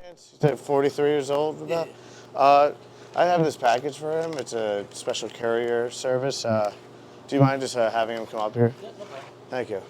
He's 43 years old about. I have this package for him. It's a special courier service. Do you mind just having him come up here? Yeah, no problem. Thank you.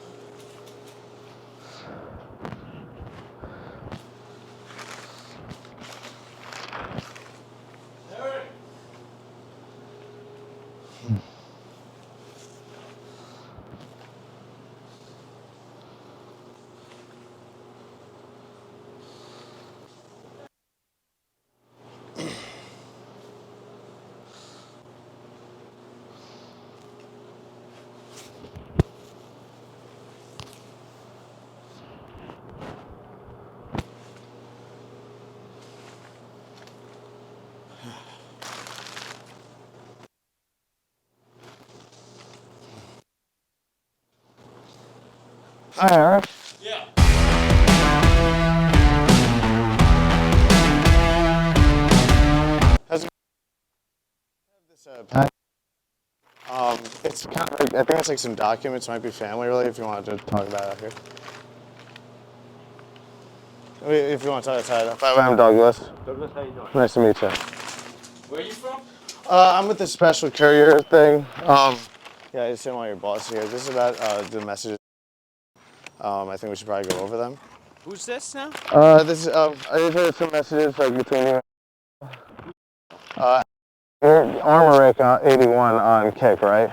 Hi, Eric. Yeah. How's it going? It's kind of like, I think it's like some documents, might be family related if you wanted to talk about it out here. If you want to talk about it. I'm Douglas. Douglas, how you doing? Nice to meet you. Where are you from? I'm with the special courier thing. Yeah, I just didn't want your boss here. This is about the messages. I think we should probably go over them. Who's this now? This is, I just heard some messages like between you. You're Armoric 81 on Kick, right?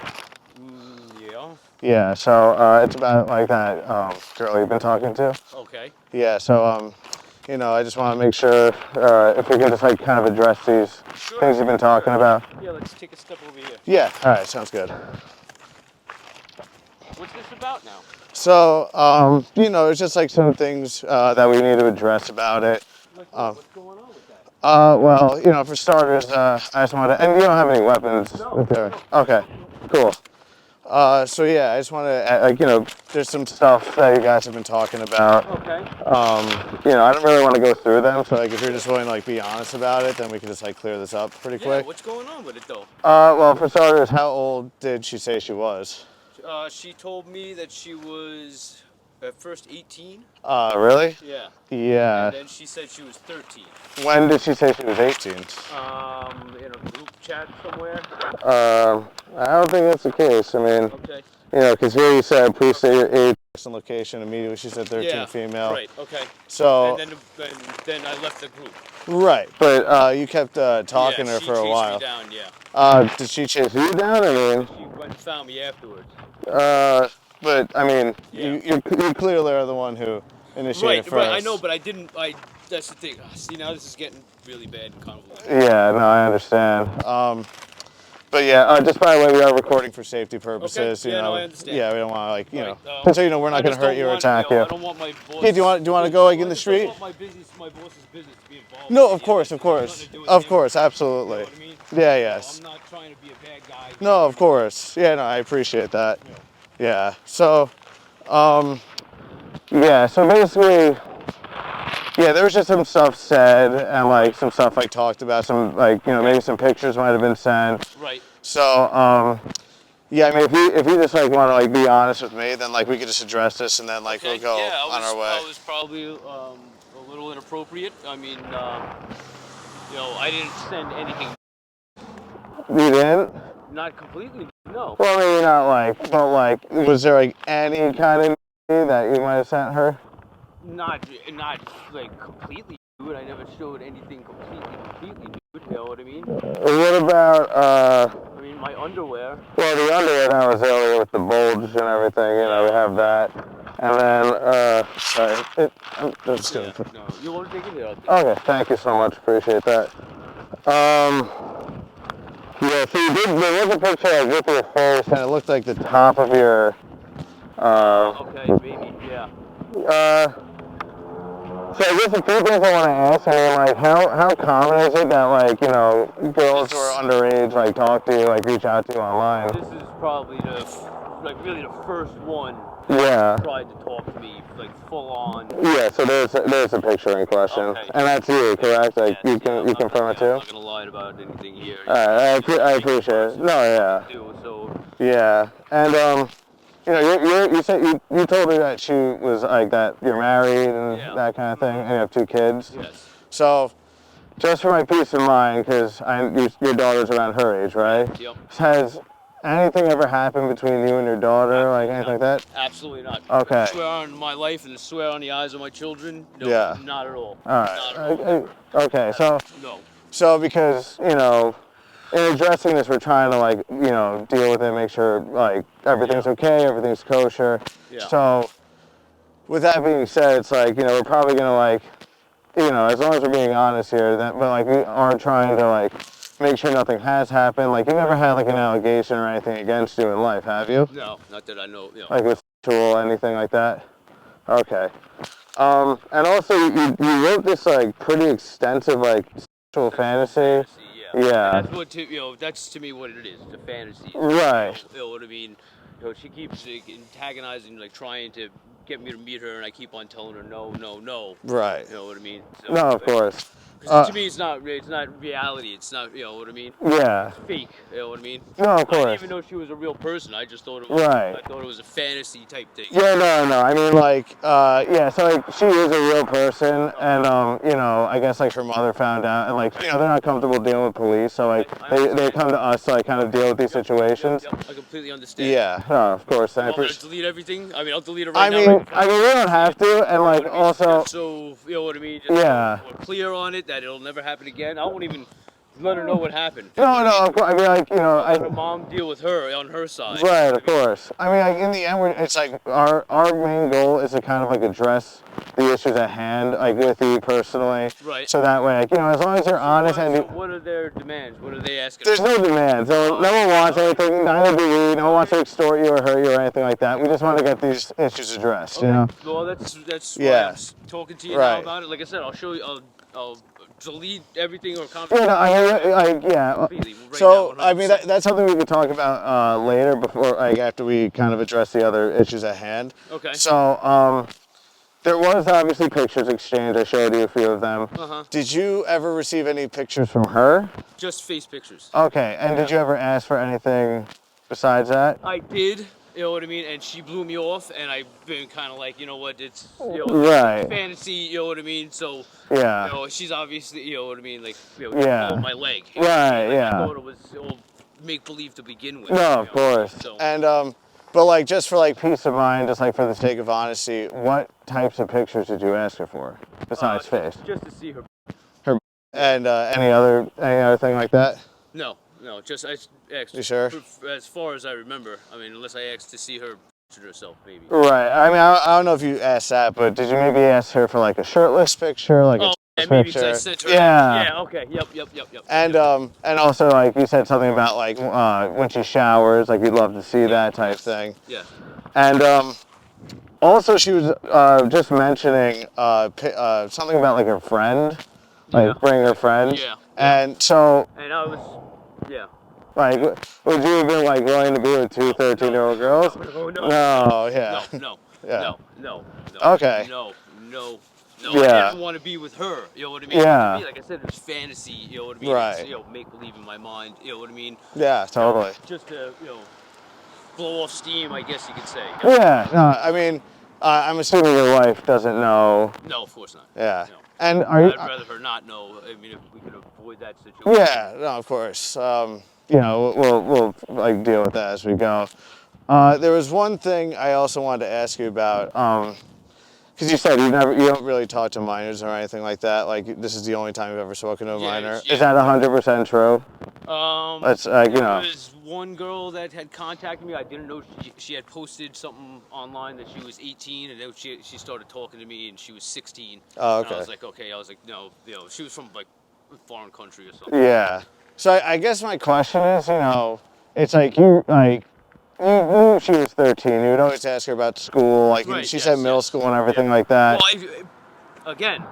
Yeah. Yeah, so it's about like that girl you've been talking to. Okay. Yeah, so you know, I just want to make sure if we can just like kind of address these things you've been talking about. Yeah, let's take a step over here. Yeah, all right, sounds good. What's this about now? So, you know, it's just like some things that we need to address about it. Like, what's going on with that? Well, you know, for starters, I just wanted to, and you don't have any weapons with you. Okay, cool. So yeah, I just want to, like, you know, there's some stuff that you guys have been talking about. Okay. You know, I don't really want to go through them, so like, if you're just willing to like be honest about it, then we can just like clear this up pretty quick. What's going on with it though? Well, for starters, how old did she say she was? She told me that she was at first 18. Really? Yeah. Yeah. And then she said she was 13. When did she say she was 18? In a group chat somewhere. I don't think that's the case. I mean, Okay. you know, because here you said, please say your age and location. Immediately she said 13 Yeah. female. Right. Okay. So. And then I left the group. Right, but you kept talking to her she for a while. chased me down. Yeah. Did she chase you down? I mean. She went and found me afterwards. But I mean, Yeah. you clearly are the one who initiated first. Right. I know, but I didn't. That's the thing. See, now this is getting really bad and convoluted. Yeah, no, I understand. But yeah, just by the way, we are recording for safety purposes. Okay. You Yeah, know, no, I understand. Yeah, we don't want to like, you Right. know, so you know, we're not going to hurt you or attack you. I don't want my boss. Yeah, do you want to go like in the street? I don't want my boss's business to be involved. No, with of course, absolutely. You know what I mean? Yeah, yes. I'm not trying to be a bad guy. No, of course. Yeah, no, I appreciate that. Yeah. So, yeah. So basically, yeah, there was just some stuff said and like some stuff like talked about. Some like, you know, maybe some pictures might have been sent. Right. So, yeah, I mean, if you just like want to like be honest with me, then like we could just address this and then like we'll go on our way. I was probably a little inappropriate. I mean, you know, I didn't send anything. You didn't? Not completely. No. Well, maybe not like, but like, was there like any kind of that you might have sent her? Not like completely nude. I never showed anything completely nude. You know what I mean? What about I mean, my underwear. Well, the underwear that was earlier with the bulge and everything. You know, we have that, and then sorry, I'm just gonna. Yeah, no, you want to take it here? Okay, thank you so much. Appreciate that. Yeah, so you did. There was a picture like with your face, and it looked like the top of your. Okay, maybe, yeah. So I guess a few things I want to ask. I mean, like, how common is it that, like, you know, girls who are underage, like, talk to you, like, reach out to you online? This is probably really the first one. Yeah. Tried to talk to me, like, full on. Yeah. So there's a picture in question, Okay. and that's you, correct? Like, Yeah, you confirm it too? I'm not gonna lie about anything here. I appreciate it. No, yeah. So. Yeah, and you know, you said you told me that she was like that you're married and that kind of thing, and you have 2 kids. Yes. So, just for my peace of mind, because your daughter's around her age, right? Yep. Has anything ever happened between you and your daughter, like anything like that? Absolutely not. Okay. I swear on my life and swear on the eyes of my children. No, Yeah. not at all. All right. Not at all. Okay, so No. so because in addressing this, we're trying to like deal with it, make sure like everything's okay, everything's kosher. Yeah. So with that being said, it's like we're probably gonna like as long as we're being honest here, but like we are trying to like make sure nothing has happened. Like you never had like an allegation or anything against you in life, have you? No, not that I know. Like with sexual anything like that? Okay. And also you wrote this like pretty extensive like sexual fantasy. Yeah. And that's what that's to me what it is. It's a fantasy. Right. You know what I mean? She keeps antagonizing, like trying to get me to meet her, and I keep on telling her no, no, no. Right. You know what I mean? So, No, of course. Because to me, it's not reality. It's not, you know what I mean? Yeah. It's fake. You know what I mean? No, of course. I didn't even know she was a real person. I just thought it was. Right. I thought it was a fantasy type thing. Yeah, no. I mean, like, yeah. So like, she is a real person, and I guess like her mother found out, and like, they're not comfortable dealing with police, so like, they come to us to like kind of deal with these situations. Yep, I completely understand. Yeah. No, of course. I'm gonna delete everything. I mean, I'll delete it right now. I mean, we don't have to, and like also. So you know what I mean? Yeah. We're clear on it that it'll never happen again. I won't even let her know what happened. No, of course. I mean, like, let her mom deal with her on her side. Right, of course. I mean, like, in the end, it's like our main goal is to kind of like address the issues at hand, like with you personally. Right. So that way, like, as long as you're honest and. So what are their demands? What are they asking? There's no demands. So no one wants anything. Neither do we. No one wants to extort you or hurt you or anything like that. We just want to get these issues addressed. Okay. Well, that's why I'm talking to you now about it. Like I said, I'll show you. I'll delete everything or Yeah, no, I mean, yeah. So, I mean, that's something we could talk about later, after we kind of address the other issues at hand. Okay. So, there was obviously pictures exchanged. I showed you a few of them. Did you ever receive any pictures from her? Just face pictures. Okay, and did you ever ask for anything besides that? I did. You know what I mean? And she blew me off, and I've been kind of like, you know what, it's, right. fantasy, you know what I mean? So, yeah. she's obviously, you know what I mean, like, yeah. my leg. Right, like, yeah. I thought it was all make-believe to begin with. No, of course. So. And, but like, just for like peace of mind, just like for the sake of honesty, what types of pictures did you ask her for, besides face? Just to see her. And any other thing like that? No, just I asked. You sure? As far as I remember, I mean, unless I asked to see her picture herself, maybe. Right. I mean, I don't know if you asked that, but did you maybe ask her for like a shirtless picture, like a maybe picture? I sent her. Yeah. Yeah. Okay. Yep. And also like you said something about like when she showers, like you'd love to see that type thing. Yeah. And also she was just mentioning something about like her friend. Like bring her friend. Yeah. And so. And I was, Like, would you have been like willing to be with two 13-year-old girls? No, yeah. No. Yeah. No. Okay. No. Yeah. I didn't want to be with her. You know what I mean? Yeah. To me, like I said, it's fantasy. You know what I mean? Right. It's, make believe in my mind. You know what I mean? Yeah, totally. Just to blow off steam, I guess you could say. Yeah. No, I mean, I'm assuming your wife doesn't know. No, of course not. Yeah. No. And are you? I'd rather her not know. I mean, if we could avoid that situation. Yeah. No, of course. We'll like deal with that as we go. There was one thing I also wanted to ask you about, because you said you don't really talk to minors or anything like that. Like this is the only time you've ever spoken to a minor. Yeah. Is that 100% true? That's There was one girl that had contacted me. I didn't know she had posted something online that she was 18, and then she started talking to me, and she was 16. Oh, okay. And I was like, okay. I was like, no, she was from like a foreign country or something. Yeah. So I guess my question is, it's like you knew she was 13. You would always ask her about school, like right, she said middle school and everything like that. Well, again,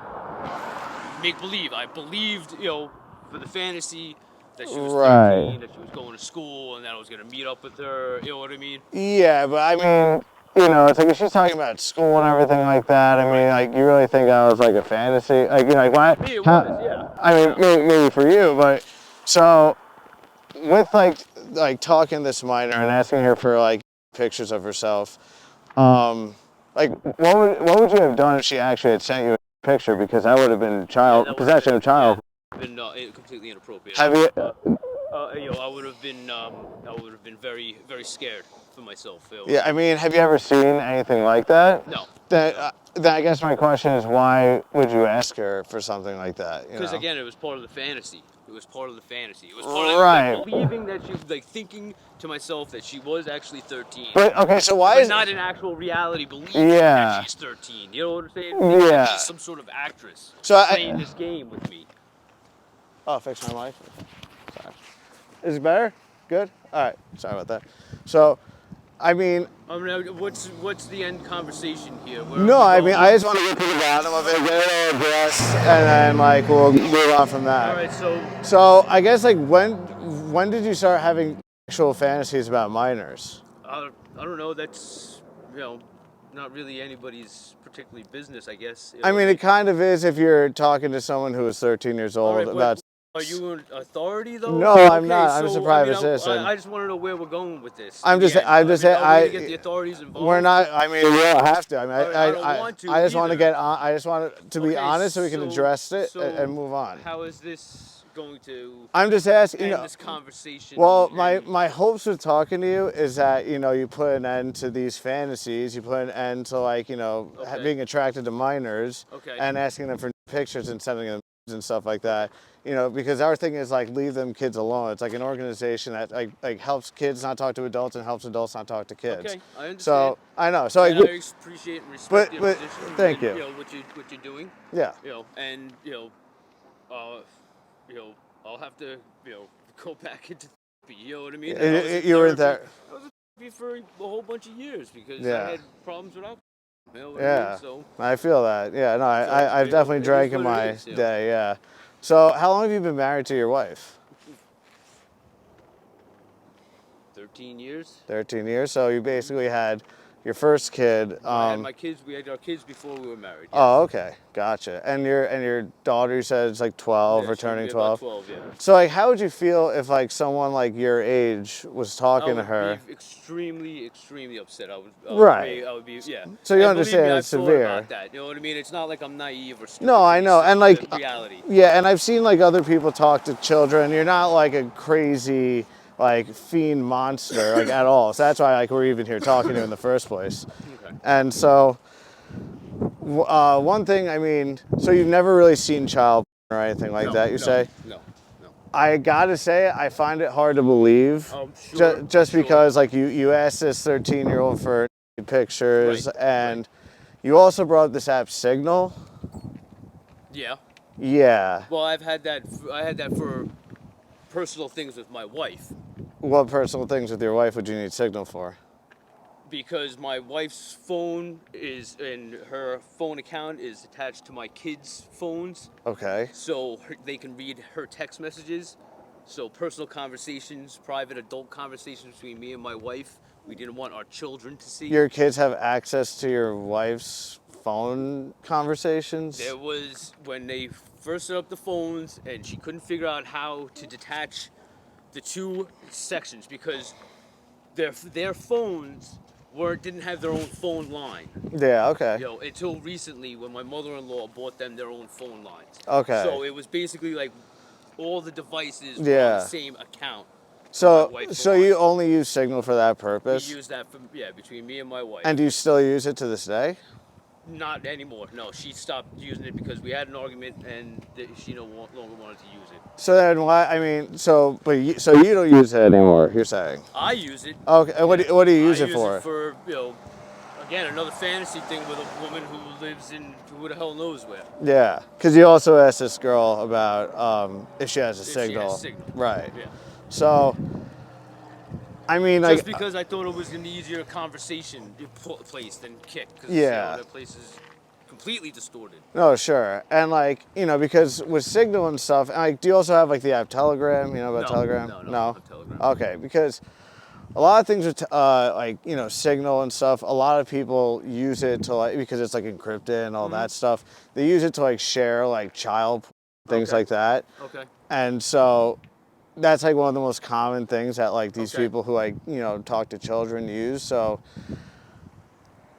make believe. I believed, for the fantasy that she was 13, that she was going to school, and that I was going to meet up with her. You know what I mean? Yeah, but I mean, it's like if she's talking about school and everything like that. I mean, like you really think that was like a fantasy? Like, why? Me, it was, yeah. I mean, maybe for you, but so with like talking to this minor and asking her for like pictures of herself, like what would you have done if she actually had sent you picture because that would have been that possession of child. been completely inappropriate. Have you? I would have been very, very scared for myself. Yeah, I mean, have you ever seen anything like that? No. Then I guess my question is, why would you ask her for something like that? Because again, it was part of the fantasy. It was part of the fantasy. It was part right. of believing that she was thinking to myself that she was actually 13. But okay, so why but is not an actual reality belief yeah. that she's 13? You know what I'm saying? Yeah. That she's some sort of actress playing this game with me. Oh, fix my mic. Sorry. Is it better? Good. All right. Sorry about that. So, I mean, what's the end conversation here? No, I mean, I just want to get to the bottom of it, get it all addressed, and then like we'll move on from that. All right, so I guess like when did you start having actual fantasies about minors? I don't know. That's not really anybody's particularly business, I guess. I mean, it kind of is if you're talking to someone who is 13 years old about. Are you an authority though? No, I'm not. I'm just a private citizen. I just want to know where we're going with this. I get the authorities involved. We're not. I mean, we don't have to. I mean, I don't want to. I just want to get on. I just want it to be honest, so we can address it and move on. How is this going to? I'm just asking. End this conversation. Well, my hopes with talking to you is that you put an end to these fantasies. You put an end to being attracted to minors and asking them for pictures and sending them and stuff like that. Because our thing is leave them kids alone. It's like an organization that helps kids not talk to adults and helps adults not talk to kids. Okay, I understand. So I know. So I appreciate and respect your position. Thank you. What you're doing. Yeah. And I'll have to go back into therapy. You know what I mean? You were in there. I was in therapy for a whole bunch of years because Yeah. I had problems with alcohol. You know what Yeah. I mean? So, I feel that. Yeah. No, I've definitely drank in my day. Yeah. So how long have you been married to your wife? 13 years. 13 years. So you basically had your first kid. I had my kids. We had our kids before we were married. Yes. Oh, okay, gotcha. And your daughter, you said it's 12 or turning 12. 12, yeah. So how would you feel if someone your age was talking to her? I would be extremely, extremely upset. I would be, yeah. So you understand it's severe. About that. You know what I mean? It's not like I'm naive or stupid. No, I know, and reality. Yeah, and I've seen other people talk to children. You're not a crazy fiend monster at all. So that's why we're even here talking to you in the first place. Okay. And so one thing, I mean, so you've never really seen child porn or anything like that, you say? No. I gotta say, I find it hard to believe. Just because you asked this 13-year-old for pictures, and you also brought up this app Signal. Yeah. Yeah. Well, I had that for personal things with my wife. What personal things with your wife would you need Signal for? Because my wife's phone and her phone account is attached to my kids' phones. Okay. So they can read her text messages. So personal conversations, private adult conversations between me and my wife, we didn't want our children to see. Your kids have access to your wife's phone conversations? There was when they first set up the phones and she couldn't figure out how to detach the two sections because their phones didn't have their own phone line. Yeah, okay. Until recently when my mother-in-law bought them their own phone lines. Okay. So it was basically all the devices were on the same account. So you only use Signal for that purpose? We use that between me and my wife. And do you still use it to this day? Not anymore. No, she stopped using it because we had an argument and she no longer wanted to use it. So then why? I mean, so you don't use it anymore. You're saying? I use it. Okay. And what do you use it for? I use it for again another fantasy thing with a woman who lives in who the hell knows where. Yeah, because you also asked this girl about if she has a Signal. She has Signal. Right. Yeah. So. I mean, just because I thought it was an easier conversation place than Kick, because that place is completely distorted. No, sure, and because with Signal and stuff, do you also have the app Telegram? You know about Telegram? No. Telegram. Okay, because a lot of things with Signal and stuff, a lot of people use it to because it's encrypted and all that stuff. They use it to share child things like that. Okay. And so. That's one of the most common things that these people who talk to children use. So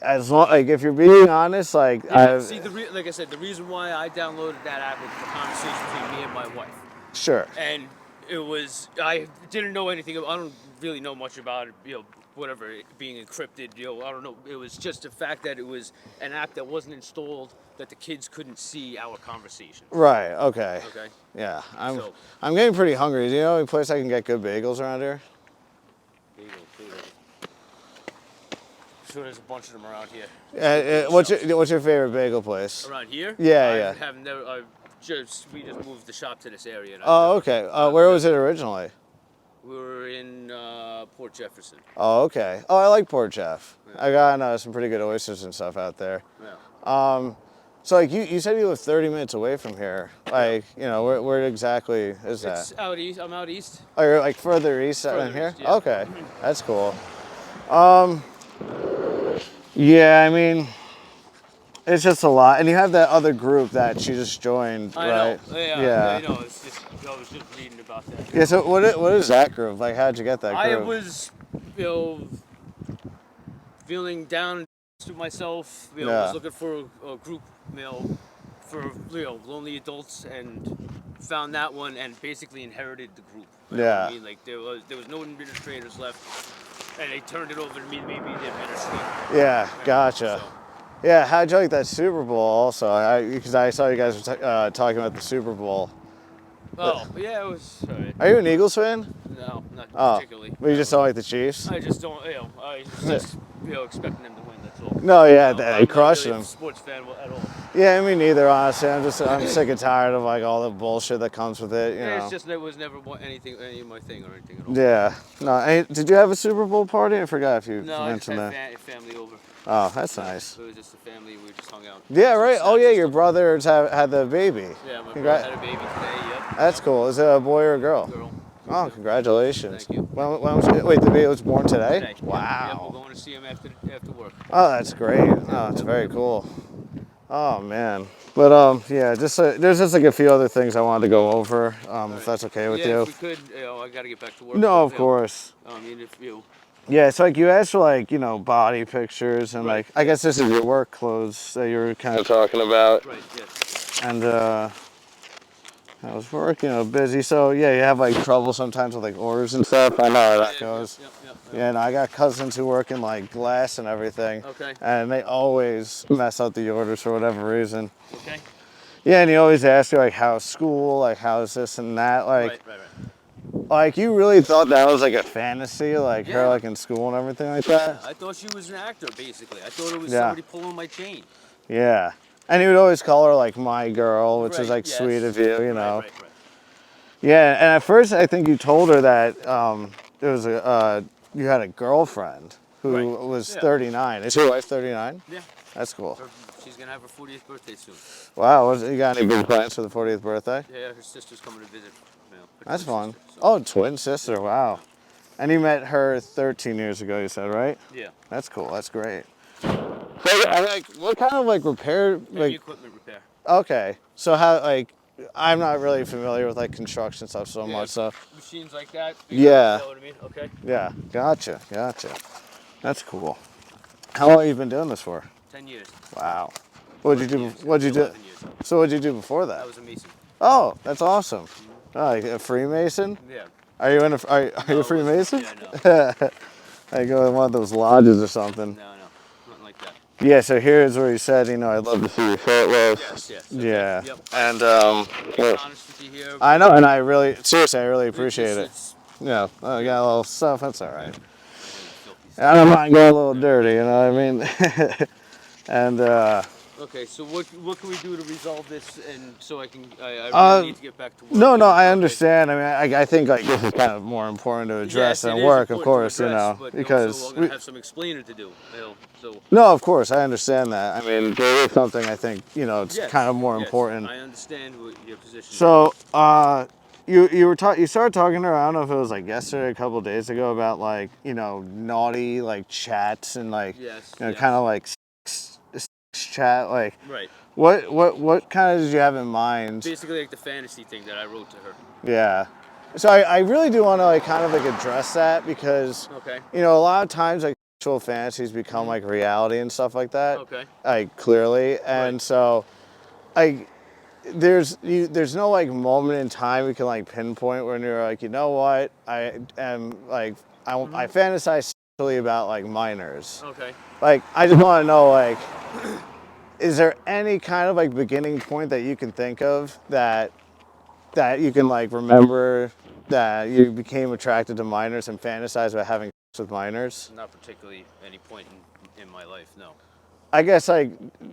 as long like if you're being honest, like Yeah. See, like I said, the reason why I downloaded that app was the conversation between me and my wife. sure. And it was, I didn't know anything. I don't really know much about it. Whatever, it being encrypted. I don't know. It was just the fact that it was an app that wasn't installed, that the kids couldn't see our conversation. Right. Okay. Okay. Yeah. So, I'm getting pretty hungry. Do you know any place I can get good bagels around here? Sure, there's a bunch of them around here. What's your favorite bagel place? Around here? Yeah. I have never. We just moved the shop to this area. And Oh, okay. Where was it originally? We were in Port Jefferson. Oh, okay. Oh, I like Port Jeff. Yeah. I got some pretty good oysters and stuff out there. Yeah. So like you said you live 30 minutes away from here. Like, where exactly is that? It's out east. I'm out east. Oh, you're like further east than Further here? east, yeah. Okay. That's cool. Yeah, I mean, it's just a lot. And you have that other group that she just joined, I right? know. Yeah. I know. It's just, I was just reading about that. Yeah, so what is that group? Like, how'd you get that group? I was, feeling down to myself. I was looking for a group, for lonely adults, and found that one, and basically inherited the group. You know what I mean? Like there was no administrators left, and they turned it over to me to maybe the administrator. Yeah, gotcha. So, Yeah, how'd you like that Super Bowl also? Because I saw you guys were talking about the Super Bowl. oh, yeah, it was all right. Are you an Eagles fan? No, not Oh, particularly. but you just don't like the Chiefs? I just don't, I just, expecting them to win, that's all. No, yeah, they I'm crushed not really them. a sports fan at all. Yeah, me neither, honestly. I'm sick and tired of like all the bullshit that comes with it, you know. It's just, it was never any of my thing or anything at all. Yeah. No, did you have a Super Bowl party? I forgot if you No, I just mentioned had that. family over. Oh, that's nice. It was just a family, we just hung out. Yeah, right. Oh, yeah, your brothers had the baby. Yeah, my brother had a baby today, yep. That's cool. Is it a boy or a girl? Girl. Oh, congratulations. Thank you. Wait, the baby was born today? Today. Wow. Yep, we're going to see him after work. Oh, that's great. Oh, it's very cool. Oh, man. But, yeah, there's just like a few other things I wanted to go over, if that's okay with you. Yeah, if we could, I got to get back to work. No, of course. I mean, if you... Yeah, so like you asked for like, body pictures and Right. like, I guess this is your work clothes that you were kind of talking about. Right, yes. And I was working, busy. So yeah, you have like trouble sometimes with like orders and stuff. I know how that goes. Yep. Yeah, and I got cousins who work in like glass and everything. Okay. And they always mess up the orders for whatever reason. Okay. Yeah, and he always asks you like how's school, like how's this and that, like. Right. Like you really thought that was like a fantasy, like her Yeah. like in school and everything like that? I thought she was an actor, basically. I thought it was Yeah. somebody pulling my chain. Yeah. And he would always call her like my girl, which is Right, like yes. sweet of you, you know. Right. Yeah, and at first I think you told her that it was you had a girlfriend who Right. was Yeah. 39. Is your wife 39? Yeah. That's cool. She's going to have her 40th birthday soon. Wow, you got any big plans for the 40th birthday? Yeah, her sister's coming to visit. That's fun. Sister, so. Oh, twin sister, wow. And you met her 13 years ago, you said, right? Yeah. That's cool, that's great. So, like, what kind of like repair? Heavy equipment repair. Okay, so how like I'm not really familiar with like construction stuff so much, so Machines like that. Yeah. You know what I mean? Okay. yeah, gotcha. That's cool. How long have you been doing this for? 10 years. Wow. What'd you do? What'd you do? 11 years. So what'd you do before I that? was a mason. Oh, that's awesome. Oh, like a Freemason? Yeah. Are you are you a Freemason? Yeah, no. I go in one of those lodges or something. No. Nothing like that. Yeah, so here's where he said, I'd love to see your shirtless. Yes. Yeah. Yep. And Being honest with you here. I know, and I really appreciate it. It's Yeah, I got a little stuff. That's all right. I don't mind going a little dirty, you know what I mean? And Okay, so what can we do to resolve this, and so I really need to get back to work? no, I understand. I mean, I think like this is kind of more important to address Yes, it than is work, of important to course, address, but because also we're gonna have some explaining to do. So no, of course, I understand that. I mean, there is something I think it's yes, kind of more yes, important. I understand what your position. So, you started talking to her. I don't know if it was like yesterday, a couple of days ago, about like naughty like chats and like kind of like sex chat. Like right. what kind of did you have in mind? Basically, like the fantasy thing that I wrote to her. Yeah. So I really do want to like kind of like address that because Okay. a lot of times like sexual fantasies become like reality and stuff like that. Okay. Like clearly, and Right. so like there's no like moment in time you can like pinpoint when you're like, you know what, I am like I fantasize sexually about like minors. Okay. Like I just want to know like, is there any kind of like beginning point that you can think of that you can like remember that you became attracted to minors and fantasize about having sex with minors? Not particularly any point in my life, no. I guess like,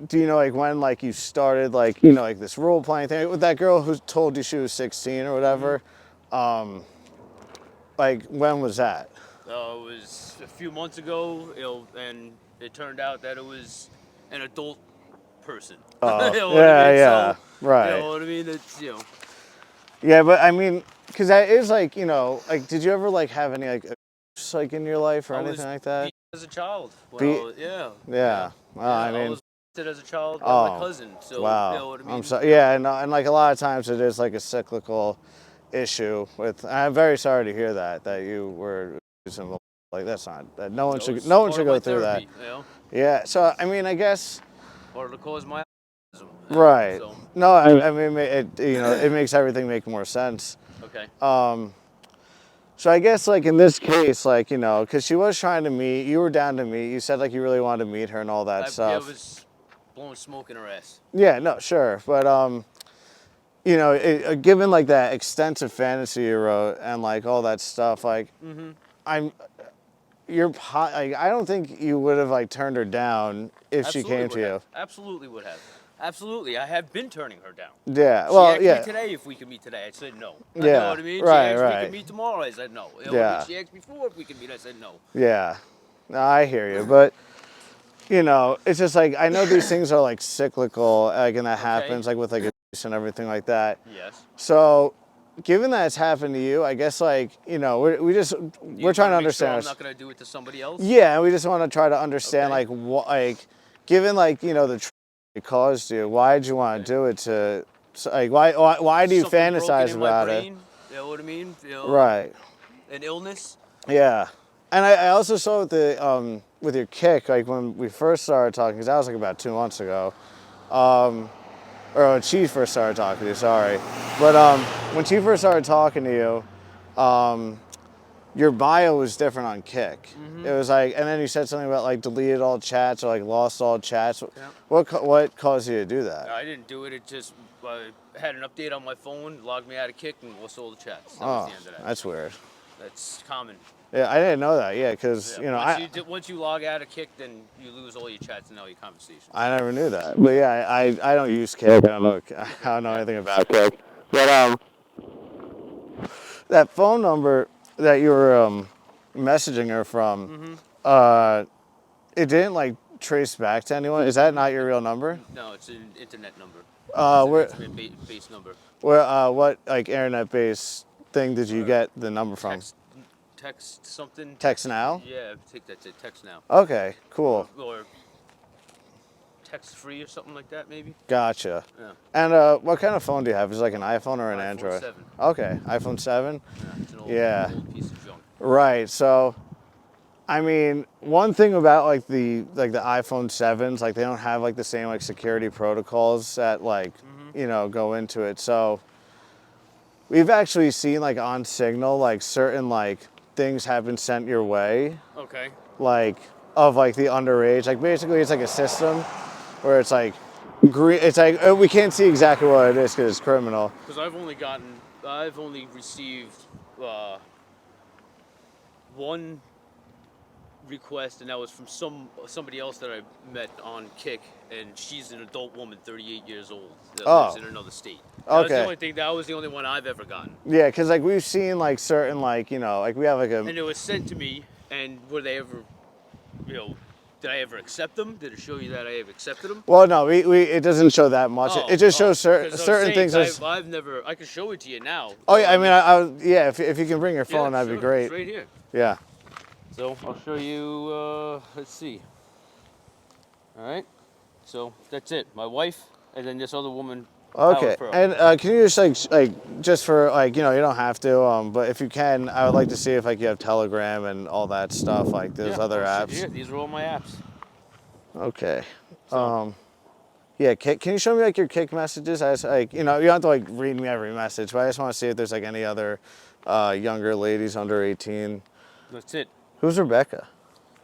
do you know like when like you started like like this role playing thing with that girl who told you she was 16 or whatever? Like when was that? It was a few months ago, and it turned out that it was an adult person. You Oh, know what I yeah, mean? yeah, So, you right. know what I mean? It's, Yeah, but I mean, because that is like, like, did you ever like have any like abuse, like in your life or I anything was like that? beat as a child. Be, Yeah, yeah. Well, I I mean, was beat as a child by my oh, cousin. So, you wow. know what I I'm mean? sorry. Yeah, and like a lot of times it is like a cyclical issue with. I'm very sorry to hear that you were abusing. Like that's not that. That was No one part should of go my through that. therapy, you know? Yeah. So I mean, I guess. Part of the cause of my autism, Right. So, No, I mean it makes everything make more sense. okay. So I guess like in this case, like because she was trying to meet, you were down to meet. You said like you really wanted to meet her and all that Yeah, it stuff. was blowing smoke in her ass. Yeah, no, sure, but given like that extensive fantasy you wrote and like all that stuff, like I'm, like I don't think you would have like turned her down if she Absolutely came would to have. you. Absolutely would have. Absolutely. I have been turning her down. Yeah, She well, asked me yeah, today if we could meet today. I said no. You know yeah, what I mean? She right, asked if we could right, meet tomorrow. I said no. You know what I mean? yeah, She asked before if we could meet. I said no. yeah. No, I hear you, but it's just like I know these things are like cyclical, like and that Okay. happens like with like abuse and everything like that. Yes. So, given that it's happened to you, I guess like we're You trying want to to make sure understand. I'm not going to do it to somebody else? Yeah, and we just want to try to understand Okay. like what like given like the trauma it caused you, why did you want to do it to like why do you Something broken fantasize in my about it? brain. You know what I mean? Right. An illness. Yeah. And I also saw with your kick, like when we first started talking, because that was like about 2 months ago, or when she first started talking to you, sorry. But when she first started talking to you, your bio was different on Kick. It was like, and then you said something about like deleted all chats or like lost all chats. Yeah. What caused you to do that? I didn't do it. It just had an update on my phone, logged me out of Kick, and lost all the chats. That was Oh, the end of that. that's weird. That's common. Yeah, I didn't know that. Yeah, because Yeah. Once you log out of Kick, then you lose all your chats and all your conversations. I never knew that. But yeah, I don't use Kick. I don't know anything about Kick. But that phone number that you were messaging her from, it didn't like trace back to anyone. Is that not your real number? No, it's an internet number. Where It's an internet-based number. what like internet-based thing did you get the number from? Text something. Text Now? Yeah, I think that's it. Text Now. Okay, cool. Or text free or something like that, maybe. Gotcha. Yeah. And what kind of phone do you have? Is it like an iPhone or an iPhone Android? 7. Okay, iPhone 7? Yeah, it's an old piece of junk. Right. So, I mean, one thing about like the iPhone 7s, like they don't have like the same like security protocols that like, go into it. So, we've actually seen like on Signal like certain like things have been sent your way. Okay. Like of like the underage. Like basically it's like a system where it's like green. It's like we can't see exactly what it is because it's criminal. Because I've only received one request, and that was from somebody else that I met on Kick, and she's an adult woman, 38 years old, that lives in another state. That was the only one I've ever gotten. Yeah, because like we've seen like certain like like we have like a. And it was sent to me, and were they ever, did I ever accept them? Did it show you that I have accepted them? Well, no, it doesn't show that much. It just shows certain things. I've never. I can show it to you now. Oh yeah, I mean, yeah. If you can bring your phone, that'd be great. It's right here. Yeah. So I'll show you. Let's see. All right. So that's it. My wife, and then this other woman Okay, pearl. and can you just just for like you don't have to, but if you can, I would like to see if like you have Telegram and all that stuff, like those Yeah. other Oh shit. apps. Here, these are all my apps. Okay. So. Yeah, can you show me like your kick messages? I just, like you don't have to like read me every message, but I just want to see if there's like any other younger ladies under 18. That's it. Who's Rebecca?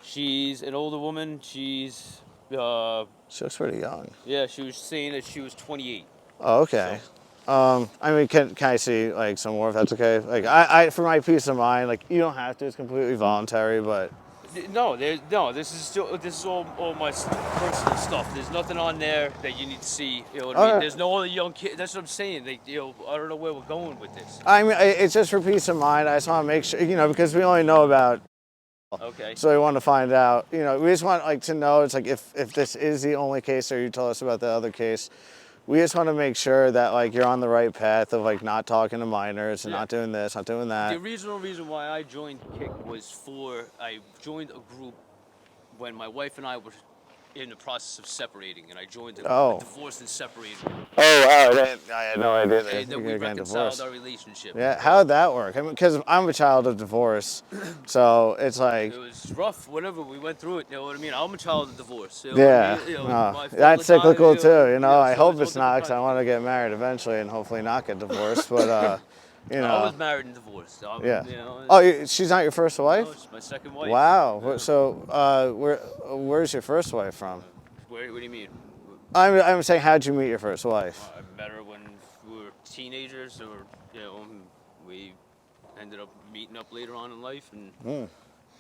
She's an older woman. She's, She looks pretty young. yeah, she was saying that she was 28. Oh, okay. I mean, can I see like some more if that's okay? Like I for my peace of mind, like you don't have to. It's completely voluntary, but No, this is all my personal stuff. There's nothing on there that you need to see. You know what I mean? Okay. There's no other young kid. That's what I'm saying. I don't know where we're going with this. I mean, it's just for peace of mind. I just want to make sure, because we only know about. Okay. So we want to find out. We just want like to know. It's like if this is the only case, or you told us about the other case. We just want to make sure that like you're on the right path of like not talking to minors and not doing this, not doing that. The reason why I joined Kick was I joined a group when my wife and I were in the process of separating, and I joined a divorce and separated. Oh wow, I had no idea that And then we you're getting reconciled divorced. our relationship. Yeah, how'd that work? I mean, because I'm a child of divorce, so it's like. It was rough. Whatever, we went through it. You know what I mean? I'm a child of divorce. You know Yeah, what I mean? no, that's cyclical too. I so hope it's it's all not, different because I want to get married eventually and hopefully not get divorced. But I was married and divorced. So yeah. Oh, she's not your first wife? No, she's my second wife. Wow. Yeah. So, where's your first wife from? What do you mean? I'm saying, how'd you meet your first wife? I met her when we were teenagers, or we ended up meeting up later on in life and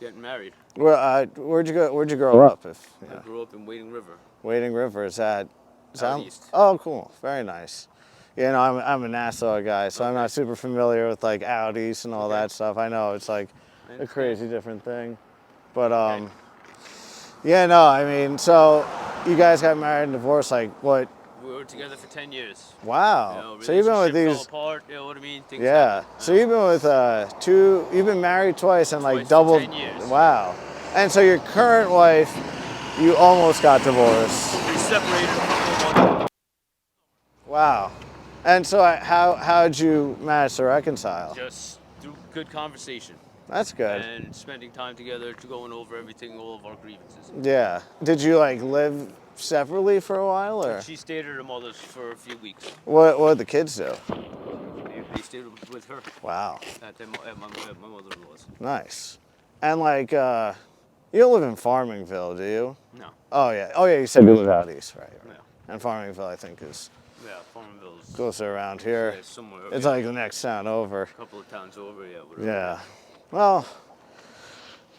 getting married. Where'd you grow up? I grew up in Wading River. Wading River, is that? Out east. Oh, cool. Very nice. I'm a Nassau guy, so I'm not super familiar with like out east and all that stuff. I know it's like a crazy different thing, but yeah, no, I mean, so you guys got married and divorced, like what? We were together for 10 years. Wow. So you've been with these. Fell apart, you know what I mean? Things Yeah. happen. So you've been with you've been married twice and like double. 10 years. Wow. And so your current wife, you almost got divorced. We separated a couple of months. Wow. And so how'd you manage to reconcile? Just through good conversation. That's good. And spending time together, going over everything, all of our grievances. Yeah. Did you like live separately for a while, or? She stayed at her mother's for a few weeks. What did the kids do? They stayed with her. Wow. At my mother-in-law's. Nice. And like, you don't live in Farmingville, do you? No. Oh yeah. You said you live out east, right? Yeah. And Farmingville, I think, is Farmville's closer around here. Yeah, somewhere. It's like the next town over. A couple of towns over, yeah. Whatever. Yeah. Well.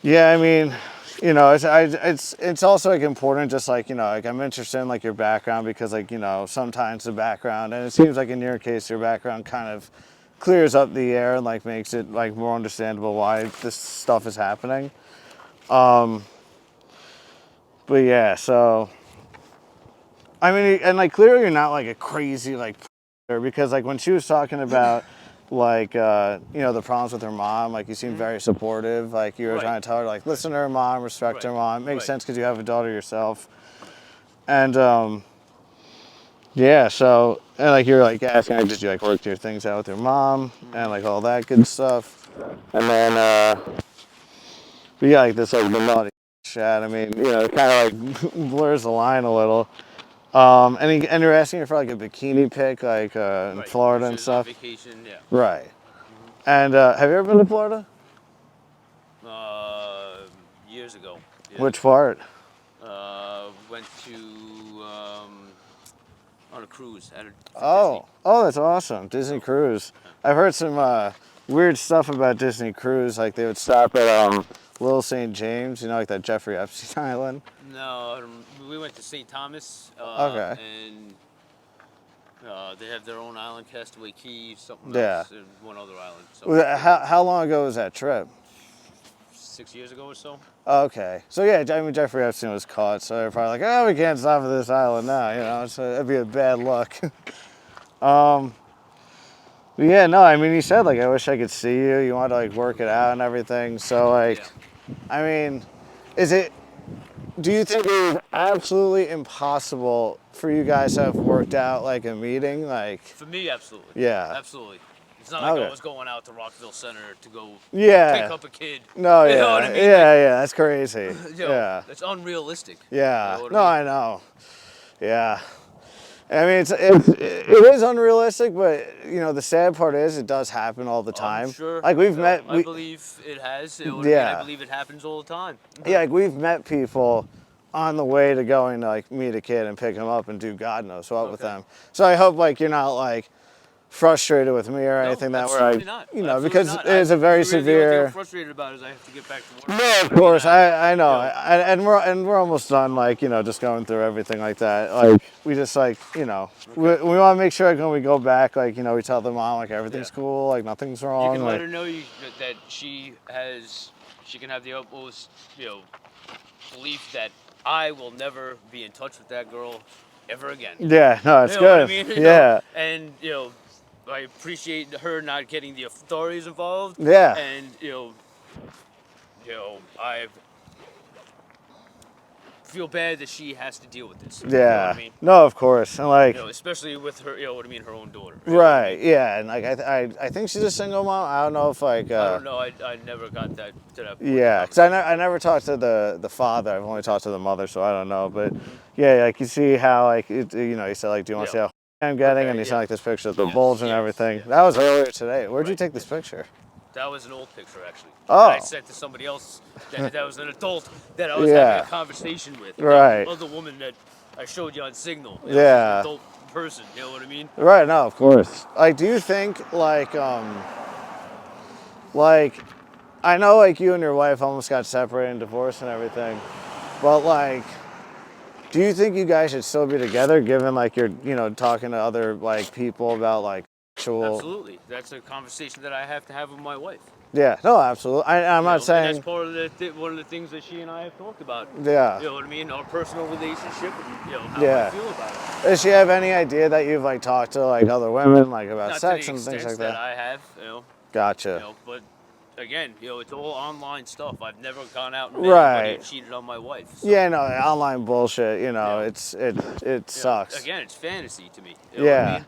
Yeah, I mean, it's also like important, just like like I'm interested in like your background, because like sometimes the background, and it seems like in your case your background kind of clears up the air and like makes it like more understandable why this stuff is happening. But yeah, so I mean, and like clearly you're not like a crazy like, because like when she was talking about like the problems with her mom, like you seemed very supportive, like you were trying to tell her like listen to her mom, respect her mom. It makes sense because you have a daughter yourself. And yeah, so and like you're like asking like, did you like work your things out with your mom and like all that good stuff. And then but yeah, like this like the naughty chat, I mean, it kind of like blurs the line a little. And you're asking her for like a bikini pic, like in Florida and stuff. Vacation, yeah. Right. And have you ever been to Florida? Years ago. Yeah. Which part? Went to on a cruise at Disney. Oh, that's awesome, Disney cruise. I've heard some weird stuff about Disney cruise, like they would stop at Little St. James, like that Jeffrey Epstein Island. No, we went to St. Thomas. Okay. And they have their own island, Castaway Key, something else, and one other island. So. How long ago was that trip? 6 years ago or so. Okay. So yeah, I mean Jeffrey Epstein was caught, so they're probably like, oh, we can't stop at this island now, so that'd be a bad luck. But yeah, no, I mean, he said like, I wish I could see you. You want to like work it out and everything. So like, I mean, is it do you think it was absolutely impossible for you guys to have worked out like a meeting? Like, For me, absolutely. yeah. Absolutely. It's not like I Okay. was going out to Rockville Center to go Yeah. pick up a kid. No, You yeah. know what I mean? Yeah, that's crazy. You know, Yeah. it's unrealistic. Yeah. You know what No, I I mean? know. Yeah. I mean, it is unrealistic, but you know, the sad part is it does happen all the time. I'm sure. Like we've you know, met, I believe it has. You know what I mean? I yeah, believe it happens all the time. yeah, like we've met people on the way to going to like meet a kid and pick him up and do God knows what with Okay. them. So I hope like you're not like frustrated with me or No, anything that we're absolutely like, not. you know, Absolutely because not. it is a very The only thing I'm severe. frustrated about is I have to get back to work. No, of course, I know, you know, and we're almost done. Like you know, just going through everything like that. Like we just like you know, we want to make sure like, when we go back, like you know, we tell the mom like everything's Yeah. cool, like nothing's You wrong. can Like let her know that she can have the utmost, belief that I will never be in touch with that girl ever again. yeah, no, it's You know what I good. mean? Yeah, And I appreciate her not getting the authorities involved. Yeah. And I feel bad that she has to deal with this. yeah. You know what I mean? No, of course, and like. Especially with her, her own daughter. You know what I Right, mean? yeah, and like I think she's a single mom. I don't know if like. I don't know. I never got that to that point. Yeah, because I never talked to the father. I've only talked to the mother, so I don't know. But yeah, like you see how like you know, you said like, do you want to see how I'm getting? Okay, And you sent like this picture of the Yes, bulge and yes, everything. yes. That was earlier today. Where'd you Right, take this picture? That was an old picture, actually. Oh. That I sent to somebody else. That was an adult that I was Yeah. having a conversation with. Right. The other woman that I showed you on Signal. Yeah. She's an adult person. You know what I mean? Right. No, of course. Like, do you think like I know like you and your wife almost got separated and divorced and everything, but like. Do you think you guys should still be together, given like you're, you know, talking to other like people about like actual? Absolutely. That's a conversation that I have to have with my wife. Yeah, no, absolutely. I'm not saying. And that's part of one of the things that she and I have talked about. Yeah. You know what I mean? Our personal relationship and how Yeah. I feel about it. Does she have any idea that you've like talked to like other women like about Not sex to the and things extent like that? I have, Gotcha. but again, it's all online stuff. I've never gone out and met anybody Right. and cheated on my wife. So, Yeah, no, online bullshit. You know, Yeah. it sucks. Again, it's fantasy to me. You know what I Yeah. mean?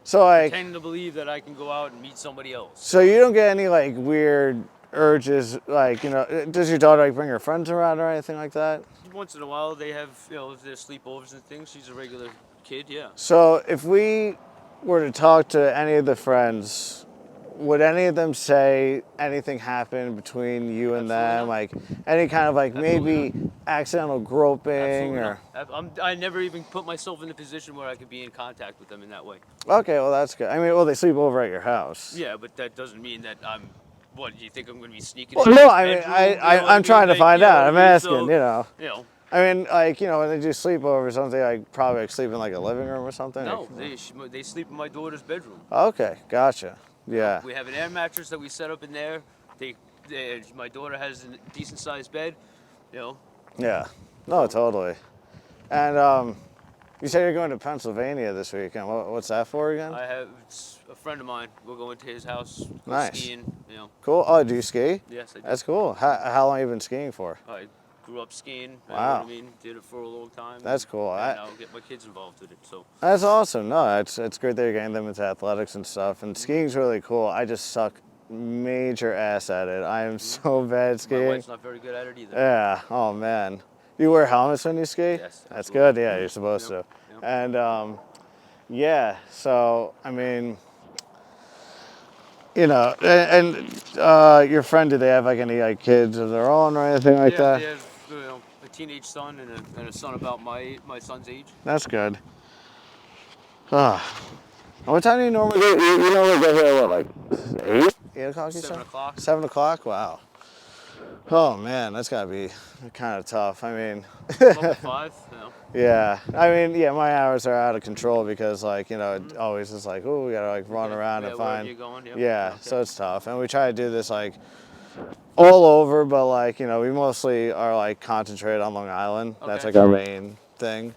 So I like, tend to believe that I can go out and meet somebody else. so you don't get any like weird urges, like you know, does your daughter like bring her friends around or anything like that? Once in a while, they have their sleepovers and things. She's a regular kid, yeah. So if we were to talk to any of the friends, would any of them say anything happened between you and them? Absolutely not. Like any kind of like Absolutely maybe accidental groping Absolutely or? not. I never even put myself in a position where I could be in contact with them in that way. Okay, well that's good. I mean, well they sleep over at your house. Yeah, but that doesn't mean that I'm. What do you think I'm going to be sneaking? Well, in no, his I mean, bedroom? I'm trying to find out. I'm asking, So, you know. You know. I mean, like, you know, when they do sleepovers, don't they like probably like sleep in like a living room or something? No, they sleep in my daughter's bedroom. Okay, gotcha. Yeah. We have an air mattress that we set up in there. My daughter has a decent sized bed. Yeah. No, totally. And you said you're going to Pennsylvania this weekend. What's that for again? It's a friend of mine. We're going to his house. Go Nice. Skiing. Cool. Oh, do you ski? Yes, I do. That's cool. How long have you been skiing for? I grew up skiing. Wow. You know what I mean? Did it for a long time. That's cool. And I'll get my kids involved with it. So. That's awesome. No, it's great that you're getting them into athletics and stuff. And skiing's really cool. I just suck major ass at it. I am so bad skiing. My wife's not very good at it either. Yeah. Oh man. You wear helmets when you ski? Yes. That's absolutely. good. Yeah, you're supposed Yep, to. yep. And yeah. So I mean, you know, and your friend, do they have like any like kids of their own or anything like that? They have a teenage son and a son about my son's age. That's good. What time do you normally get? You normally get here what, like 8 o'clock? You 7 said? o'clock. 7 o'clock. Wow. Oh man, that's gotta be kind of tough. I mean, Up at 5. yeah. I mean, yeah, my hours are out of control because like, you know, it always is like, oh, we gotta like run around and wherever find. you're going, yep. Yeah, Okay. so it's tough. And we try to do this like all over, but like, you know, we mostly are like concentrated on Long Island. That's Okay. like our main thing.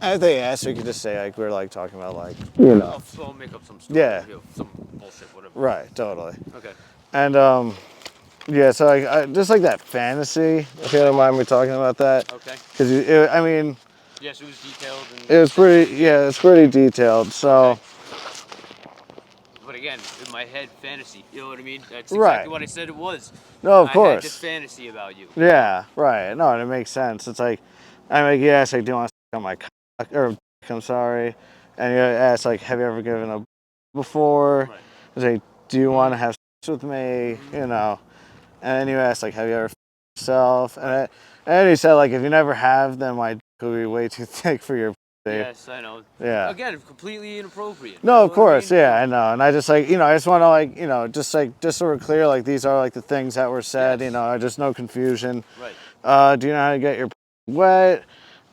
And if they ask, we could just say like we're like talking about like, you know. I'll make up some story. Yeah. Some bullshit, whatever. Right, totally. Okay. And Yeah, so just like that fantasy, if you don't mind me talking about that. Okay. Because, I mean, Yes, it was detailed. And it was pretty, yeah, it's pretty detailed, so. Okay. But again, in my head, fantasy. You know what I mean? That's Right. exactly what I said it was. No, of I had this course. fantasy about you. Yeah, right. No, and it makes sense. It's like, I mean, you ask, like, do you want to suck on my cock, or I'm sorry. And you ask, like, have you ever given a before? Right. It's like, do you want to have sex with me? You know. And then you ask, like, have you ever yourself? And then you said, like, if you never have, then my dick will be way too thick for your pussy. Yes, I know. Yeah. Again, completely inappropriate. No, You know of what course, I mean? yeah, I know. And I just like, I just want to like, just so we're clear, like these are like the things that were said, Yes. just no confusion. Right. Do you know how to get your wet?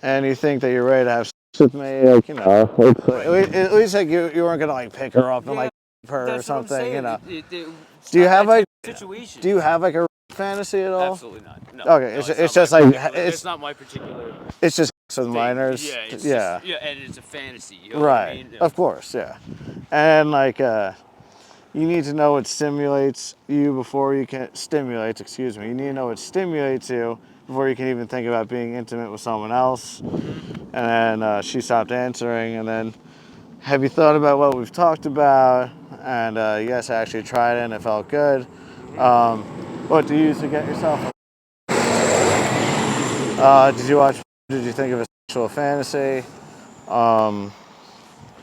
And you think that you're ready to have sex with me? Like, it's like, at least like you weren't gonna like pick her up and like her or That's what I'm something, saying. Do you have like situation? do you have like a fantasy at all? Absolutely not. No. Okay, no, it's just like it's not my particular. it's just with thing. minors. Yeah. It's Yeah. Just, and it's a fantasy. You know Right. What I mean? Of course, yeah. And like you need to know what stimulates you before you can stimulates, excuse me. You need to know what stimulates you before you can even think about being intimate with someone else. And then she stopped answering. And then, have you thought about what we've talked about? And yes, I actually tried it and it felt good. What do you use to get yourself? Did you watch? Did you think of a sexual fantasy?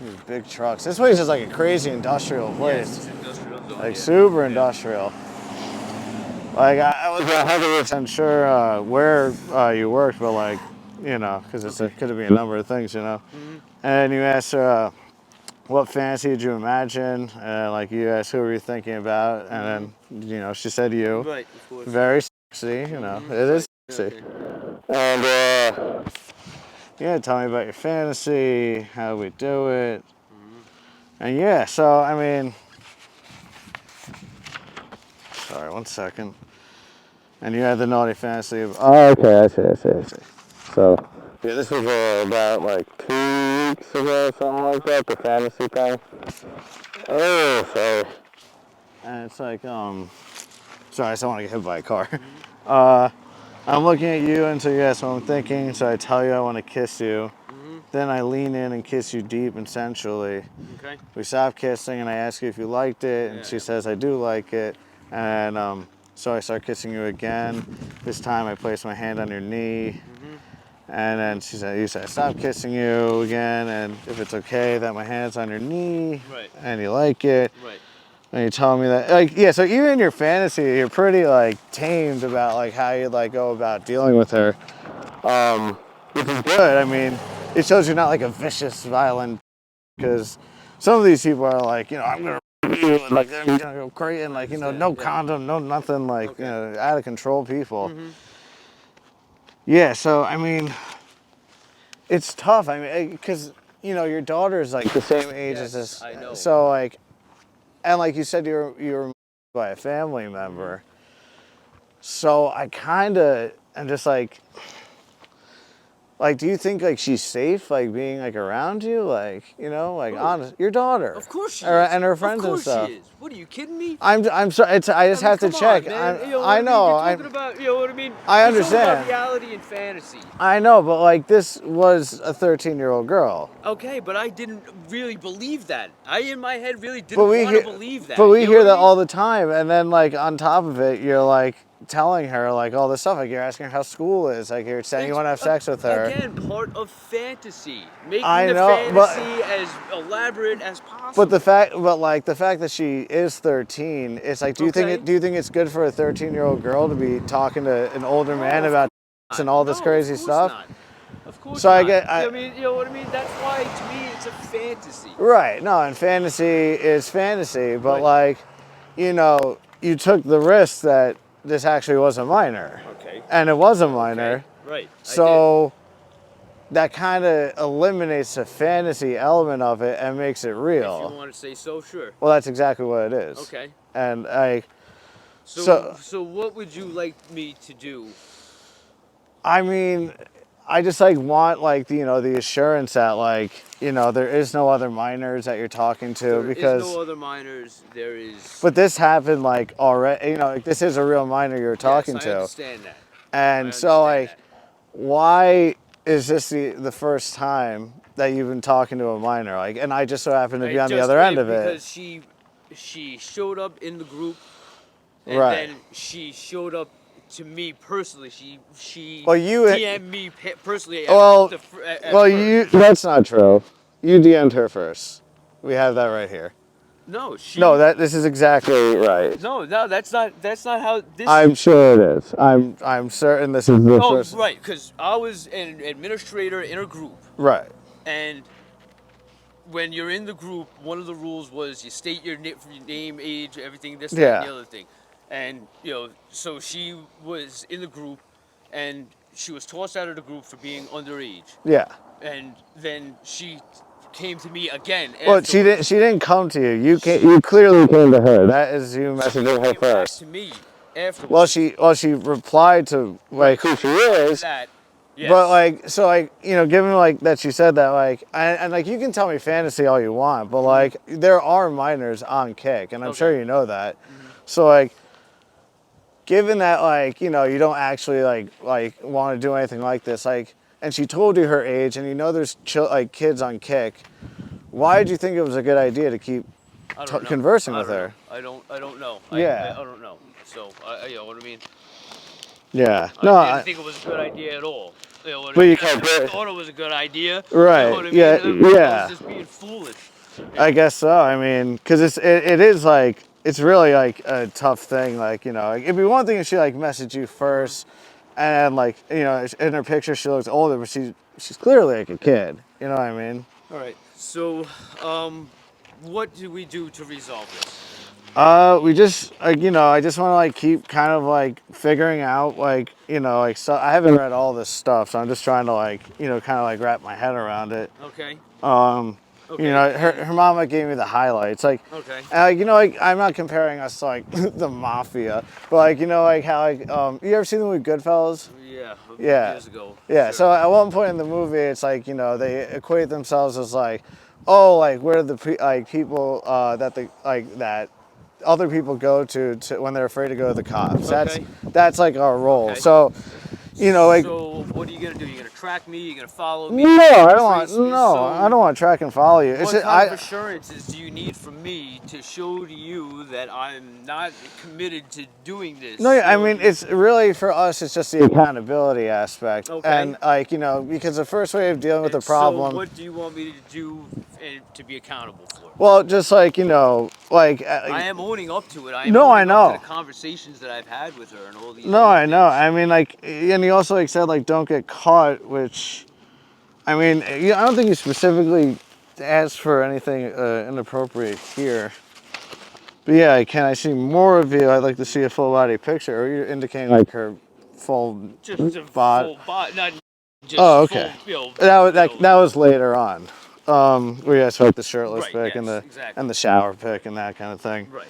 These big trucks. This place is like a crazy industrial place. Yes, it's industrial zone. Like super industrial. Like I was 100% sure where you worked, but like, because it could be a number of things, And you asked her, what fantasy did you imagine? And like you asked, who were you thinking about? And then, she said you. Right, of course. Very sexy, it is sexy. Okay. And yeah, tell me about your fantasy, how we do it. And yeah, so I mean, sorry, 1 second. And you had the naughty fantasy of, oh, okay, I see. So, yeah, this was about like 2 weeks ago, something like that, the fantasy thing. Oh, sorry. And it's like, sorry, I don't want to get hit by a car. I'm looking at you, and so you ask what I'm thinking, so I tell you I want to kiss you. Then I lean in and kiss you deep and sensually. Okay. We stop kissing, and I ask you if you liked it, and she says I do like it. And so I start kissing you again. This time I place my hand on your knee. And then you said, stop kissing you again, and if it's okay that my hand's on your knee, and you like it. Right. And you tell me that, like, yeah, so even in your fantasy, you're pretty, like, tamed about, like, how you, like, go about dealing with her. Which is good. I mean, it shows you're not, like, a vicious, violent, because some of these people are like, I'm going to you, and, like, they're going to go crazy, and, like, no condom, no nothing, like, out of control people. Yeah, so, I mean, it's tough. I mean, because, your daughter's, like, the same age as this. I know. So, like, and like you said, you were by a family member. So I kind of am just like, do you think like she's safe, like being like around you, like honest, your daughter? Of course she is. And her friends and Of stuff. course she is. What are you kidding me? I'm sorry. I just have to check. I know. You're talking about, you know what I mean? I You're talking understand. about reality and fantasy. I know, but like this was a 13-year-old girl. Okay, but I didn't really believe that. I, in my head, really didn't want to believe that. But we hear that all the time, and then like on top of it, you're like telling her like all this stuff, like you're asking her how school is, like you're saying you want to have sex with her. Again, part of fantasy, making the fantasy as elaborate as possible. But the fact that she is 13, it's like, do you think it's good for a 13-year-old girl to be talking to an older man about and all this crazy stuff? Not. Of course so not. I mean, you know what I mean? That's why to me it's a fantasy. Right. No, and fantasy is fantasy, but like, you took the risk that this actually was a minor. Okay. And it was a minor. Okay. Right. So that kind of eliminates the fantasy element of it and makes it real. If you want to say so, sure. Well, that's exactly what it is. Okay. And So what would you like me to do? I mean, I just like want like the assurance that like there is no other minors that you're talking to There because. is no other minors. There is. But this happened like already. Like this is a real minor you're talking yes, I to. understand that. And so like, why is this the first time that you've been talking to a minor? Like, and I just so happen to be on the other end of it. Because she showed up in the group, and Right. then she showed up to me personally. She Well, you DM'd me personally. Well, at first. That's not true. You DM'd her first. We have that right here. No, she. No, this is exactly right. No, that's not how this. I'm sure it is. I'm certain this is the first. Right, because I was an administrator in a group. Right. And when you're in the group, one of the rules was you state your name, age, everything, this, that, and the other thing. And, so she was in the group, and she was tossed out of the group for being underage. Yeah. And then she came to me again. Well, she didn't come to you. You clearly came to her. That is you messaging her first. To me afterwards. Well, she replied to like who she is. That. Yes. But like, so like, given like that she said that, like, and like you can tell me fantasy all you want, but like there are minors on Kick, and I'm sure you know that. So like, given that like you don't actually like want to do anything like this, like, and she told you her age, and there's like kids on Kick, why did you think it was a good idea to keep conversing with her? I don't know. Yeah. I don't know. So you know what I mean. Yeah. I didn't think it was a good idea at all. You know what I mean? I thought it was a good idea. Right. You know what I mean? Yeah. I was just being foolish. I guess so. I mean, because it is like it's really like a tough thing. Like like, it'd be one thing if she like messaged you first, and like in her picture she looks older, but she's clearly like a kid. You know what I mean? All right. So, what do we do to resolve this? We just like I just want to like keep kind of like figuring out like like, so I haven't read all this stuff, so I'm just trying to like kind of like wrap my head around it. Okay. Okay. Her mama gave me the highlights, like, okay. Like I'm not comparing us to like the mafia, but like like how like you ever seen the movie Goodfellas? Yeah. Years ago. Yeah. Sure. So at one point in the movie, it's like they equate themselves as like, oh, like we're the people that other people go to when they're afraid to go to the cops. Okay. That's like our role. Okay. So like. So what are you gonna do? You're gonna track me? You're gonna follow me? No, I don't want to track and follow you. What kind of assurances do you need from me to show to you that I'm not committed to doing this? No, I mean it's really for us. It's just the accountability aspect, okay. And like because the first way of dealing with the problem. So what do you want me to do to be accountable for? Well, just like like. I am owning up to it. I know. Up to the conversations that I've had with her and all these. No, I know. I mean, like, and he also like said like don't get caught, which, I mean, I don't think you specifically asked for anything inappropriate here. But yeah, can I see more of you? I'd like to see a full body picture. Or you're indicating like her full just a body? Full body, not just okay. Full, that was later on. Where you guys like the shirtless pic and the shower pic and that kind of thing. Right.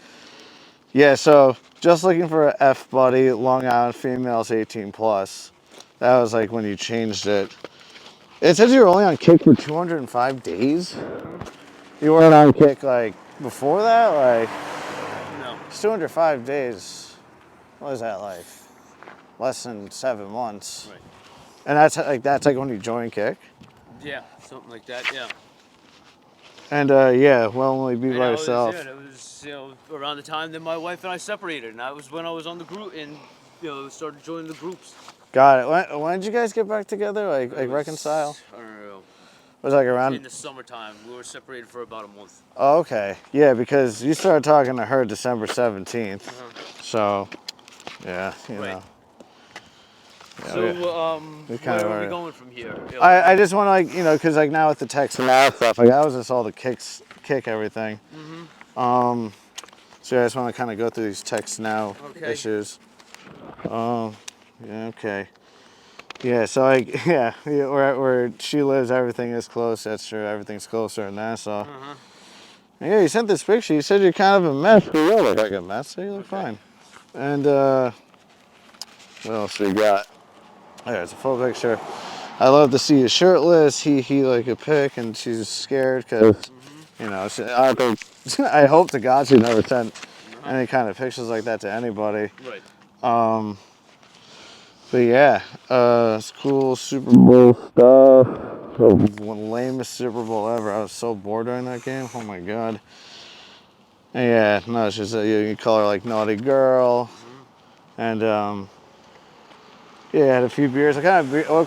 Yeah. So just looking for a F buddy, Long Island females 18 plus. That was like when you changed it. It says you were only on Kick for 205 days. You weren't on Kick like before that, like. No. It's 205 days. What is that like? Less than 7 months. Right. And that's like when you join Kick. Yeah, something like that. Yeah. And yeah, will only be by yourself. It was around the time that my wife and I separated, and that was when I was on the group and started joining the groups. Got it. When did you guys get back together? Like reconcile? I don't know. It was like around in the summertime. We were separated for about a month. Oh, okay. Yeah, because you started talking to her December 17th. So, yeah, you know. Yeah, so, where are we going from here? I just want to because like now with the text and that stuff, like that was just all the kick everything. So yeah, I just want to kind of go through these text now issues. Yeah, okay. Yeah, so like where she lives, everything is close. That's true. Everything's closer in Nassau. Yeah, you sent this picture. You said you're kind of a mess. But you look like a mess. So you look fine. And what else we got? There's a full picture. I love to see you shirtless. He like a pic, and she's scared because, you know, I think I hope to God she never sent any kind of pictures like that to anybody. Right. But yeah, it's cool Super Bowl stuff. The lamest Super Bowl ever. I was so bored during that game. Oh my God. And yeah, no, it's just you call her like naughty girl, and yeah, had a few beers. What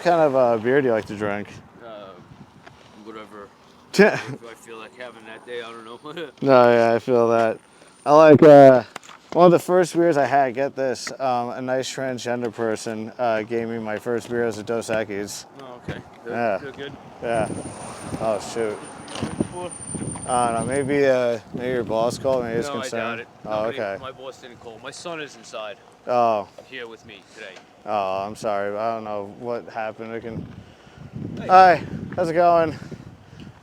kind of beer do you like to drink? Whatever. No, If I feel like having that day, I don't know. yeah, I feel that. I like one of the first beers I had. Get this, a nice transgender person gave me my first beer as a Dos Equis. Oh, okay. Yeah. They're good. Yeah. Oh shoot. No, maybe your boss called. Maybe he's No, I doubt concerned. it. Oh, Nobody, okay. my boss didn't call. My son is inside Oh, here with me today. I'm sorry. I don't know what happened. We can. Hey. Hi, how's it going?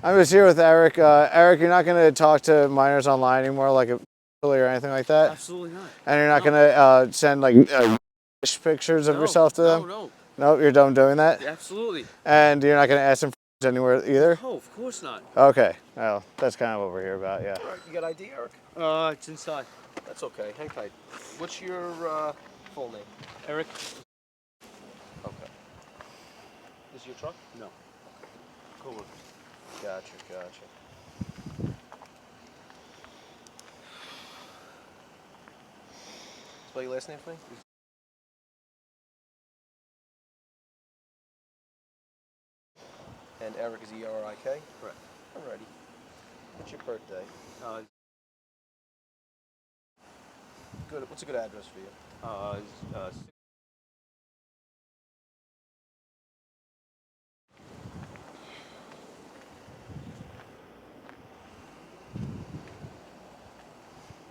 I'm just here with Eric. Eric, you're not going to talk to minors online anymore, like or anything like that, Absolutely not. and you're not No. going to send like pictures of yourself to them. No. No, you're done doing that. Absolutely. And you're not going to ask them for anywhere either. No, of course not. Okay. Well, that's kind of what we're here about. Yeah. All right, you got ID, Eric? It's inside. That's okay. Hang tight. What's your full name? Eric? Okay. This is your truck? No. Cool. Gotcha. Spell your last name for me? And Eric is E-R-I-K? Correct. Alrighty. What's your birthday? Good. What's a good address for you?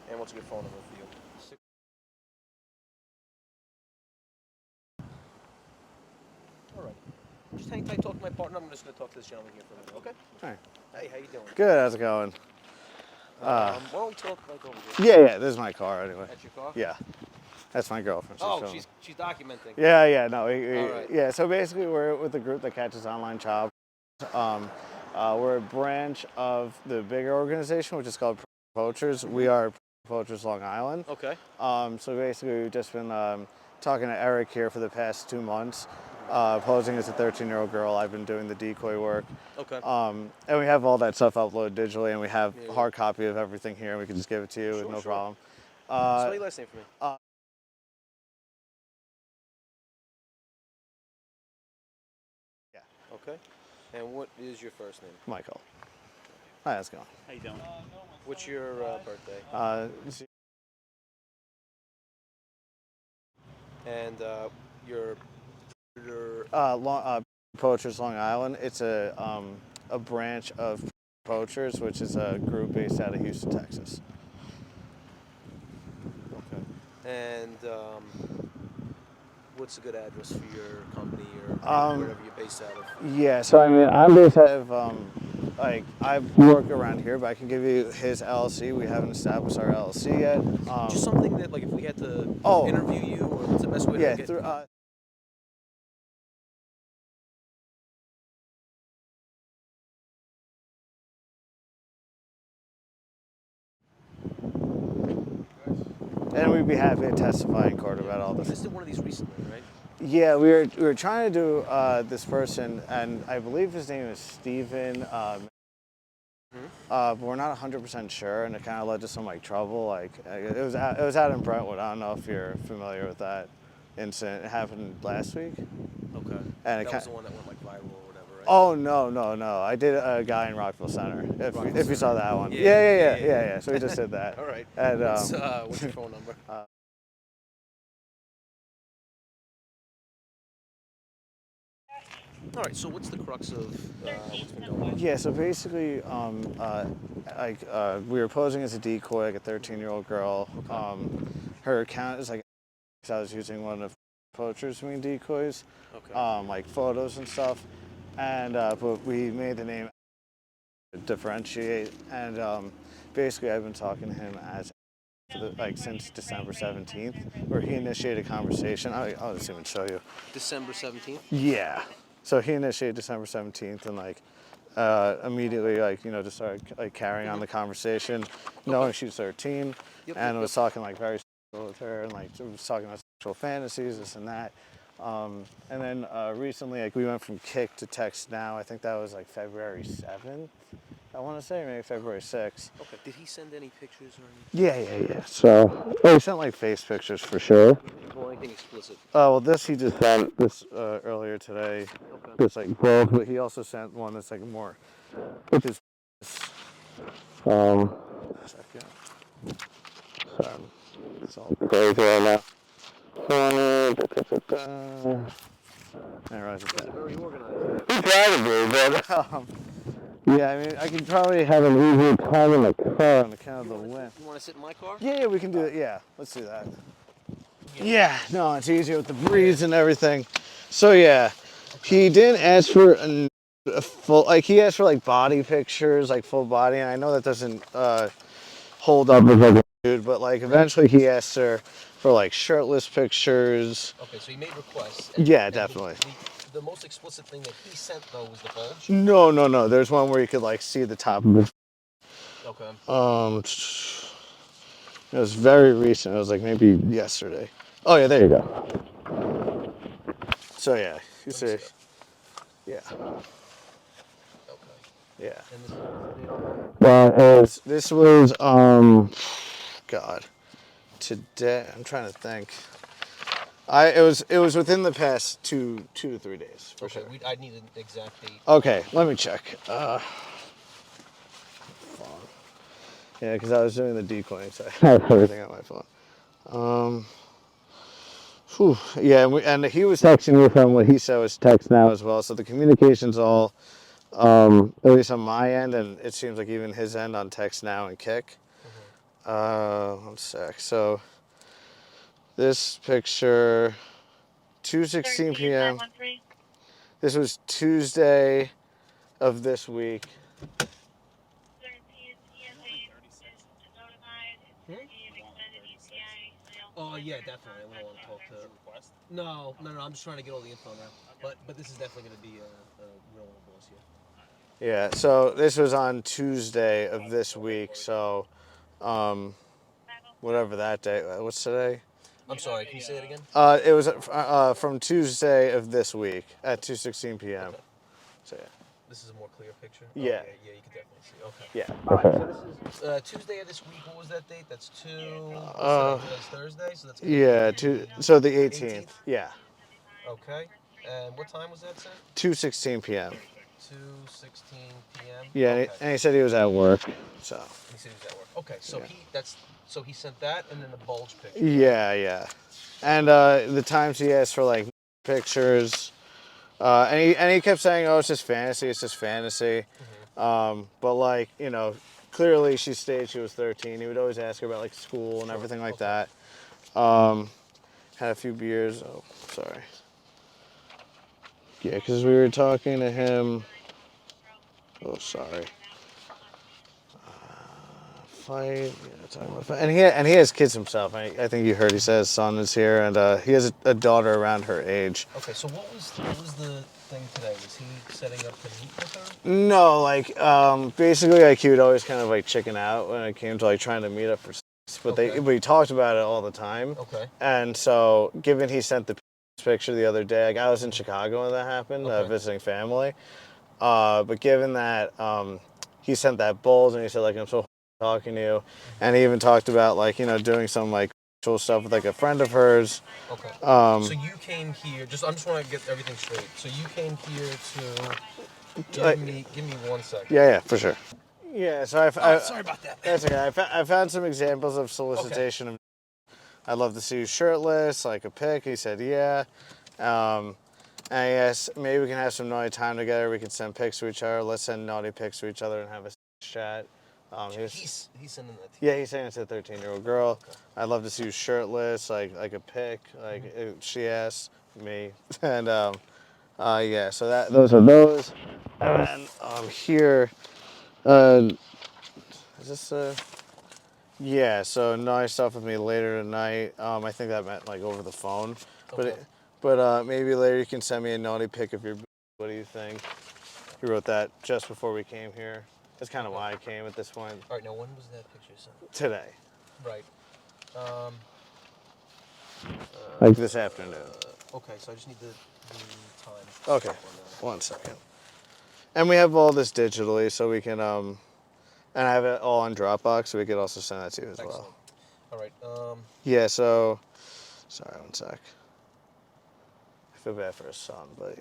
And what's a good phone number for you? Alright. Just hang tight, talk to my partner. I'm just going to talk to this gentleman here for a minute, okay? Hi. Hey, how you doing? Good. How's it going? Why don't we talk like over here? Yeah. This is my car anyway. That's your car? Yeah. That's my girlfriend. Oh, filming. she's documenting. Yeah. No. All right. Yeah. So basically, we're with the group that catches online child. We're a branch of the bigger organization, which is called Poachers. We are Poachers Long Island. Okay. So basically, we've just been talking to Eric here for the past 2 months, posing as a 13-year-old girl. I've been doing the decoy work. Okay. And we have all that stuff uploaded digitally, and we have a hard copy of everything here, and we can just give it to you with no problem. Spell your last name for me. Yeah. Okay. And what is your first name? Michael. Hi, how's it going? How you doing? What's your birthday? And your Poachers Long Island. It's a branch of Poachers, which is a group based out of Houston, Texas. okay. And what's a good address for your company or wherever you're based out of? Yeah, so I mean, I'm based out of, I work around here, but I can give you his LLC. We haven't established our LLC yet. Just something that, like, if we had to interview you, or what's the best way to get? Through, and we'd be happy to testify in court about all You this. just did one of these recently, right? Yeah, we were trying to do this person, and I believe his name is Steven. But we're not 100% sure, and it kind of led to some like trouble. Like it was out in Brentwood. I don't know if you're familiar with that incident. It happened last week. Okay. And that was the one that went like viral or whatever, right? Oh no! I did a guy in Rockville Center. If you saw that one. Yeah. Yeah. So we just did that. All right. And what's your phone number? All right. So what's the crux of what's been going on? Yeah, so basically, we were posing as a decoy, like a 13-year-old girl. Her account is like, I was using one of Poachers doing decoys, like photos and stuff, and but we made the name differentiate, and basically I've been talking to him as since December 17th, where he initiated a conversation. I'll just even show you. December 17th. Yeah. So he initiated December 17th, and like immediately, like, you know, just started like carrying on the conversation, knowing she's 13, and was talking like very sexual with her, and like was talking about sexual fantasies, this and that. And then recently, like, we went from Kick to text now. I think that was like February 7th. I want to say maybe February 6th. Okay. Did he send any pictures or anything? Yeah. So, oh, he sent like face pictures for sure. Well, anything explicit? Well, this he just sent this earlier today. Okay. Just like both, but he also sent one that's like more with his. Second. Sorry, it's all crazy right now. I realize it's It's very organized. he tried to be, but yeah, I mean, I could probably have an easier time in the car on account of the wind. You want to sit in my car? Yeah, we can do it. Yeah, let's do that. Yeah, no, it's easier with the breeze and everything. So yeah, he didn't ask for a full, like he asked for like body pictures, like full body, and I know that doesn't hold up as like a dude, but like eventually he asked her for like shirtless pictures. Okay, so he made requests. Yeah, definitely. The most explicit thing that he sent though was the bulge. No. There's one where you could like see the top of it. Okay. It was very recent. It was like maybe yesterday. Oh yeah, there you go. So yeah, you see. Yeah. Okay. Yeah. And this is the date on that? Well, this was God, today. I'm trying to think. It was within the past two to 3 days for sure. I need an exact date. Okay, let me check. Yeah, because I was doing the decoying, so I had everything on my phone. Yeah, and he was texting me from what he said was text now as well. So the communication's all, at least on my end, and it seems like even his end on text now and Kick. 1 sec. So this picture, 2:16 p.m. This was Tuesday of this week. Oh yeah, definitely. I want to talk to. No. I'm just trying to get all the info now. But this is definitely going to be a real boss here. Yeah. So this was on Tuesday of this week. So, whatever that day. What's today? I'm sorry. Can you say it again? It was from Tuesday of this week at 2:16 p.m. Okay. So yeah. This is a more clear picture. Yeah. Yeah, you can definitely see. Okay. Yeah. Okay. So this is Tuesday of this week. What was that date? That's Today's Thursday, so that's. Yeah. So the 18th. Yeah. Okay. And what time was that, sir? 2:16 p.m. 2:16 p.m. Yeah, Okay. and he said he was at work. So. He said he was at work. Okay, so he sent that and then the bulge picture. Yeah. And the times he asked for like pictures, and he kept saying, "Oh, it's just fantasy. It's just fantasy." But like, you know, clearly she stated she was 13. He would always ask her about like school and everything like that. Had a few beers. Oh, sorry. Yeah, because we were talking to him. Oh, sorry. Fight. Yeah, talking about fight. And he has kids himself. I think you heard he said his son is here, and he has a daughter around her age. Okay, so what was the thing today? Was he setting up to meet with her? No, like basically, like he would always kind of like chicken out when it came to like trying to meet up for sex, but we talked about it all the time. Okay. And so, given he sent the picture the other day, like I was in Chicago when that happened, visiting family. But given that he sent that bulge and he said like I'm so talking to you, and he even talked about like, you know, doing some like cool stuff with like a friend of hers. Okay. So you came here. I just want to get everything straight. So you came here to give me 1 second. Yeah, for sure. Yeah, so sorry about that. That's okay. I found some examples of solicitation. Okay. I'd love to see you shirtless, like a pic. He said, yeah. And yes, maybe we can have some naughty time together. We can send pics to each other. Let's send naughty pics to each other and have a chat. He's sending that to you. Yeah, he's saying it's a 13-year-old girl. Okay. I'd love to see you shirtless, like a pic. Like she asked me, and yeah. So those are those. And then here, is this yeah. So naughty stuff with me later tonight. I think that meant like over the phone, okay. but maybe later you can send me a naughty pic of your What do you think? He wrote that just before we came here. That's kind of why I came at this point. All right, now when was that picture sent? Today. Right. Like this afternoon. Okay, so I just need the time. Okay, on that. 1 second. And we have all this digitally, so we can, and I have it all on Dropbox, so we could also send that to you as Excellent. well. All right. Yeah, so, sorry, 1 sec. I feel bad for his son, but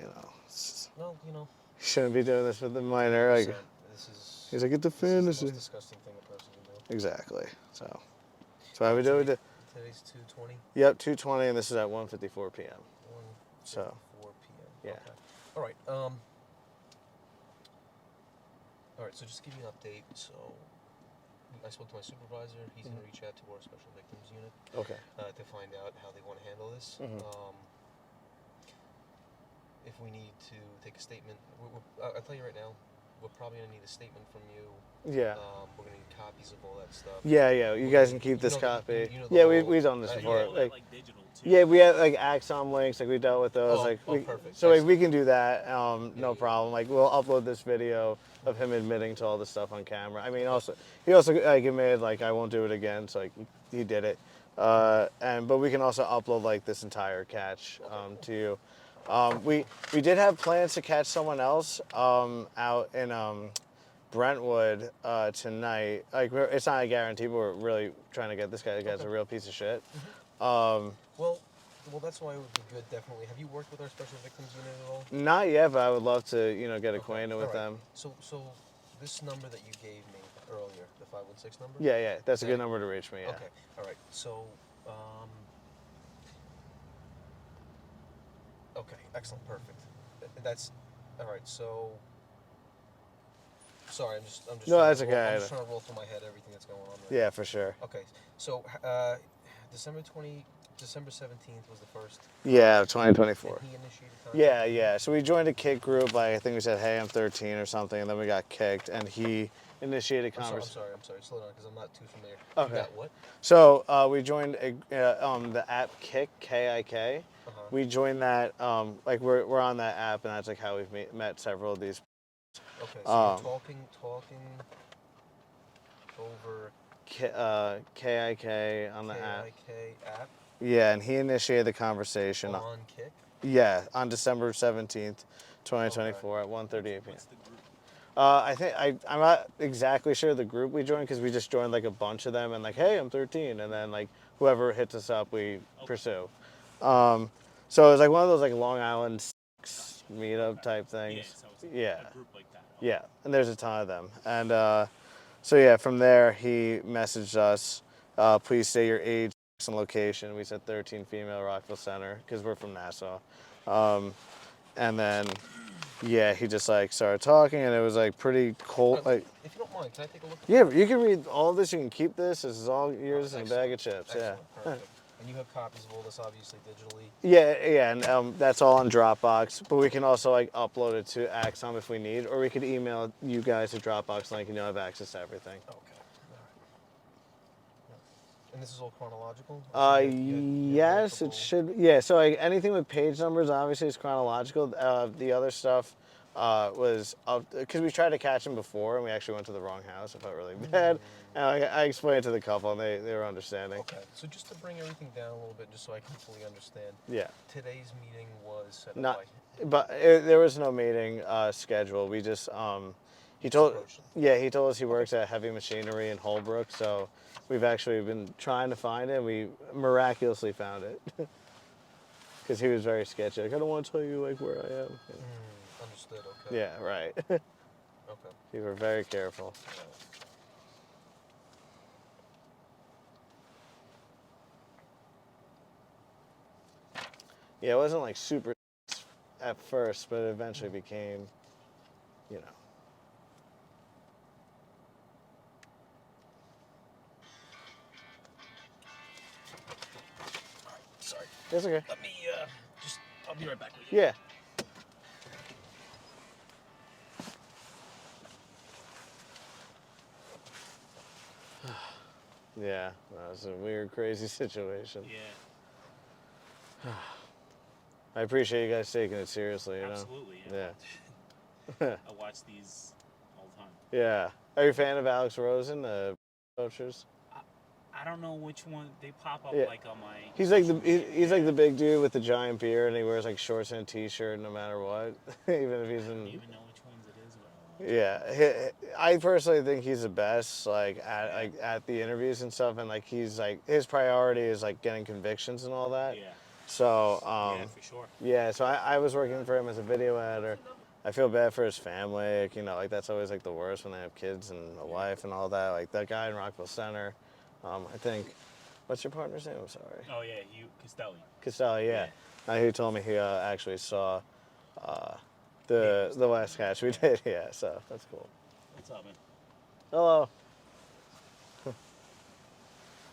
Well, you know. he shouldn't be doing this with the minor. Like, This is. he's like, get the This is the fantasy. most disgusting thing a person can do. Exactly. So, that's why we do it. Today's 2:20. Yep, 2:20, and this is at 1:54 p.m. 1:54 So, p.m. yeah. Okay. All right. All right. So just to give you an update. So I spoke to my supervisor. He's going to reach out to our special victims unit. Okay. To find out how they want to handle this. If we need to take a statement, I'll tell you right now, we're probably going to need a statement from you. Yeah. We're going to need copies of all that stuff. Yeah, yeah. You guys can keep this You know the- copy. you know the Yeah, whole- we've done this yeah, before. all Like, digital too. yeah, we had like Axon links. Like we dealt with those. Perfect. So like, we can do that. No problem. Like we'll upload this video of him admitting to all this stuff on camera. I mean, he also like admitted like I won't do it again. So like he did it. But we can also upload like this entire catch to you. We did have plans to catch someone else out in Brentwood tonight. Like it's not a guarantee, but we're really trying to get this guy. The guy's a real piece of shit. Well, that's why it would be good. Definitely. Have you worked with our special victims unit at all? Not yet, but I would love to get acquainted with All right. them. So this number that you gave me earlier, the 516 number. Yeah, that's a good number to reach me. Yeah. Okay. All right. So. Okay. Excellent. Perfect. That's. All right. So. Sorry, I'm just. No, trying that's to okay. I'm just trying to roll through my head everything that's going on. Right Yeah, for sure. Okay. So, December 17th was the first. Yeah, 2024. And he initiated contact. Yeah. So we joined a kick group. Like I think we said, "Hey, I'm 13" or something, and then we got kicked, and he initiated conversation. I'm sorry. Slow down, because I'm not too familiar. Okay. You got what? So we joined the app Kick, K-I-K. We joined that. Like we're on that app, and that's like how we've met several of these. Okay. So you're talking over K-I-K on the app. K-I-K app. Yeah, and he initiated the conversation. On Kick. Yeah, on December 17th, 2024 at 1:38 p.m. What's the group? I think I'm not exactly sure the group we joined because we just joined like a bunch of them and like, hey, I'm 13, and then like whoever hits us up, we pursue. So it was like one of those like Long Island meetup type things. Yeah, so it's Yeah. a group like that. Yeah, and there's a ton of them. And so yeah, from there he messaged us, please state your age and location. We said 13 female, Rockville Center, because we're from Nassau. And then yeah, he just like started talking, and it was like pretty cold. Like, if you don't mind, can I take a look? Yeah, you can read all this. You can keep this. This is all yours in a bag of chips. Excellent. Yeah. Perfect. And you have copies of all this, obviously, digitally. Yeah, and that's all on Dropbox. But we can also like upload it to Axon if we need, or we could email you guys a Dropbox link, and you'll have access to everything. Okay. All right. And this is all chronological? Yes, it should. Yeah, so like anything with page numbers, obviously, is chronological. The other stuff was because we tried to catch them before, and we actually went to the wrong house. I felt really bad. And I explained it to the couple, and they were understanding. Okay, so just to bring everything down a little bit, just so I can fully understand. Yeah. Today's meeting was set up Not, by... but there was no meeting scheduled. We just he told us he works at heavy machinery in Holbrook, so we've actually been trying to find it. We miraculously found it because he was very sketchy. Like, I don't want to tell you like where I am. Understood. Okay. Yeah, right. Okay. We were very careful. Yeah, it wasn't like super at first, but it eventually became, you know. Sorry. It's okay. Let me I'll be right back with you. Yeah. Yeah, that was a weird, crazy situation. Yeah. I appreciate you guys taking it seriously. You Absolutely. know. Yeah. I watch these all the time. Yeah. Are you a fan of Alex Rosen, the coaches? I don't know which one they pop up Yeah. like on my. He's like social media. he's like the big dude with the giant beard, and he wears like shorts and a t-shirt no matter what, even if he's I in. don't even know which ones it is. But Yeah, I personally think he's the best, like at the interviews and stuff, and like he's like his priority is like getting convictions and all that. yeah. So Yeah, for sure. yeah, so I was working for him as a video editor. I feel bad for his family, like, you know, like that's always like the worst when they have kids and a wife and all that. Like that guy in Rockville Center, I think, what's your partner's name? I'm sorry. Oh yeah, Hugh Costelli. Costello, yeah. He told me he actually saw the last catch we did. Yeah, so that's cool. What's up, man? Hello.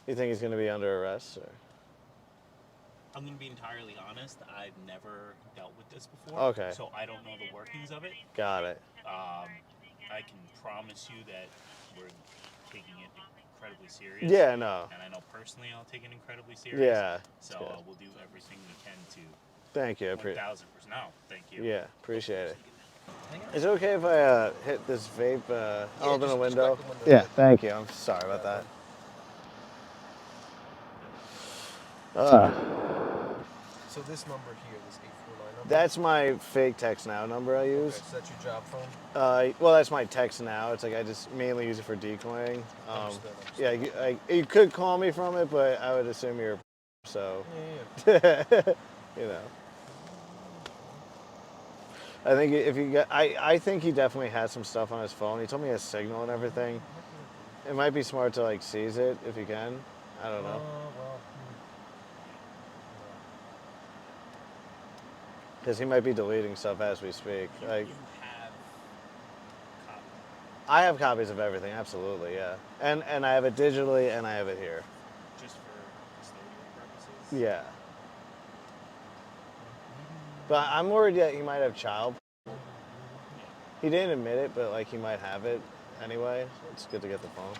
You think he's going to be under arrest? Or? I'm gonna be entirely honest. I've never dealt with this before. Okay. So I don't know the workings of it. Got it. I can promise you that we're taking it incredibly serious. Yeah, no. And I know personally I'll take it incredibly serious. Yeah. So we'll do everything we can to. Thank you. 1,000%. No, thank you. Yeah, appreciate it. Is it okay if I hit this vape? I'll open the window. Yeah, thank you. I'm sorry about that. So this number here, this 849 number. That's my fake text now number I use. Okay, so that's your job phone. Well, that's my text now. It's like I just mainly use it for decoying. Understood. Yeah, you could call me from it, but I would assume you're so. Yeah. You know. I think if you get, I think he definitely has some stuff on his phone. He told me he has signal and everything. It might be smart to like seize it if you can. I don't know. Well. Because he might be deleting stuff as we speak. Like, You have copies. I have copies of everything, absolutely, yeah. And I have it digitally and I have it here. Just for custodial purposes. Yeah. But I'm worried that he might have child. He didn't admit it, but like he might have it anyway. It's good to get the phone.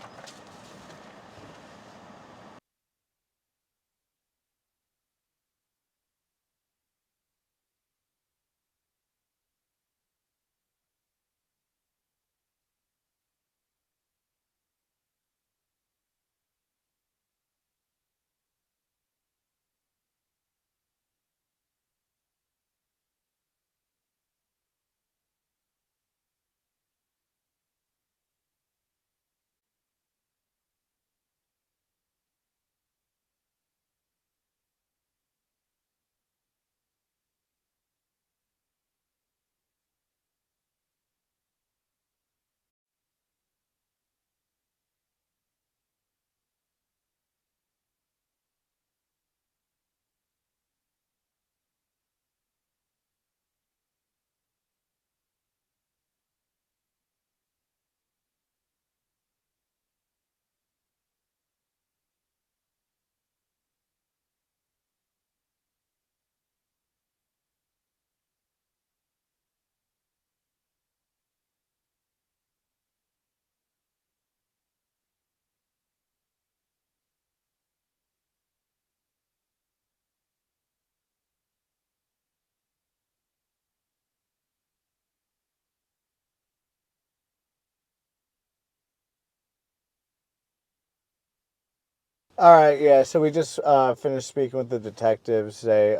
All right, yeah. So we just finished speaking with the detectives. They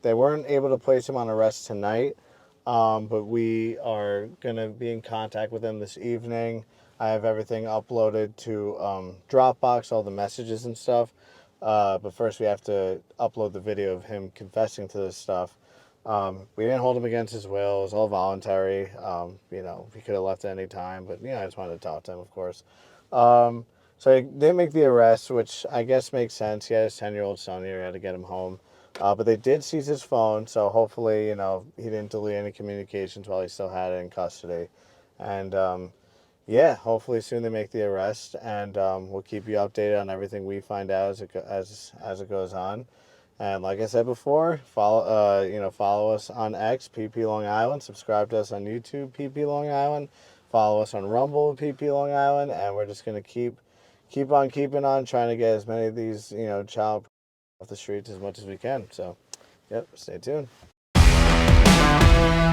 weren't able to place him on arrest tonight, but we are gonna be in contact with him this evening. I have everything uploaded to Dropbox, all the messages and stuff. But first, we have to upload the video of him confessing to this stuff. We didn't hold him against his will; it was all voluntary. You know, he could have left at any time, but I just wanted to talk to him, of course. So they didn't make the arrest, which I guess makes sense. He had his 10-year-old son here. He had to get him home. But they did seize his phone, so hopefully, he didn't delete any communications while he still had it in custody. And, yeah, hopefully soon they make the arrest, and we'll keep you updated on everything we find out as it goes on. And like I said before, follow us on X, PP Long Island. Subscribe to us on YouTube, PP Long Island. Follow us on Rumble, PP Long Island. And we're just going to keep on keeping on, trying to get as many of these, child off the streets as much as we can. So, yep, stay tuned. Bye.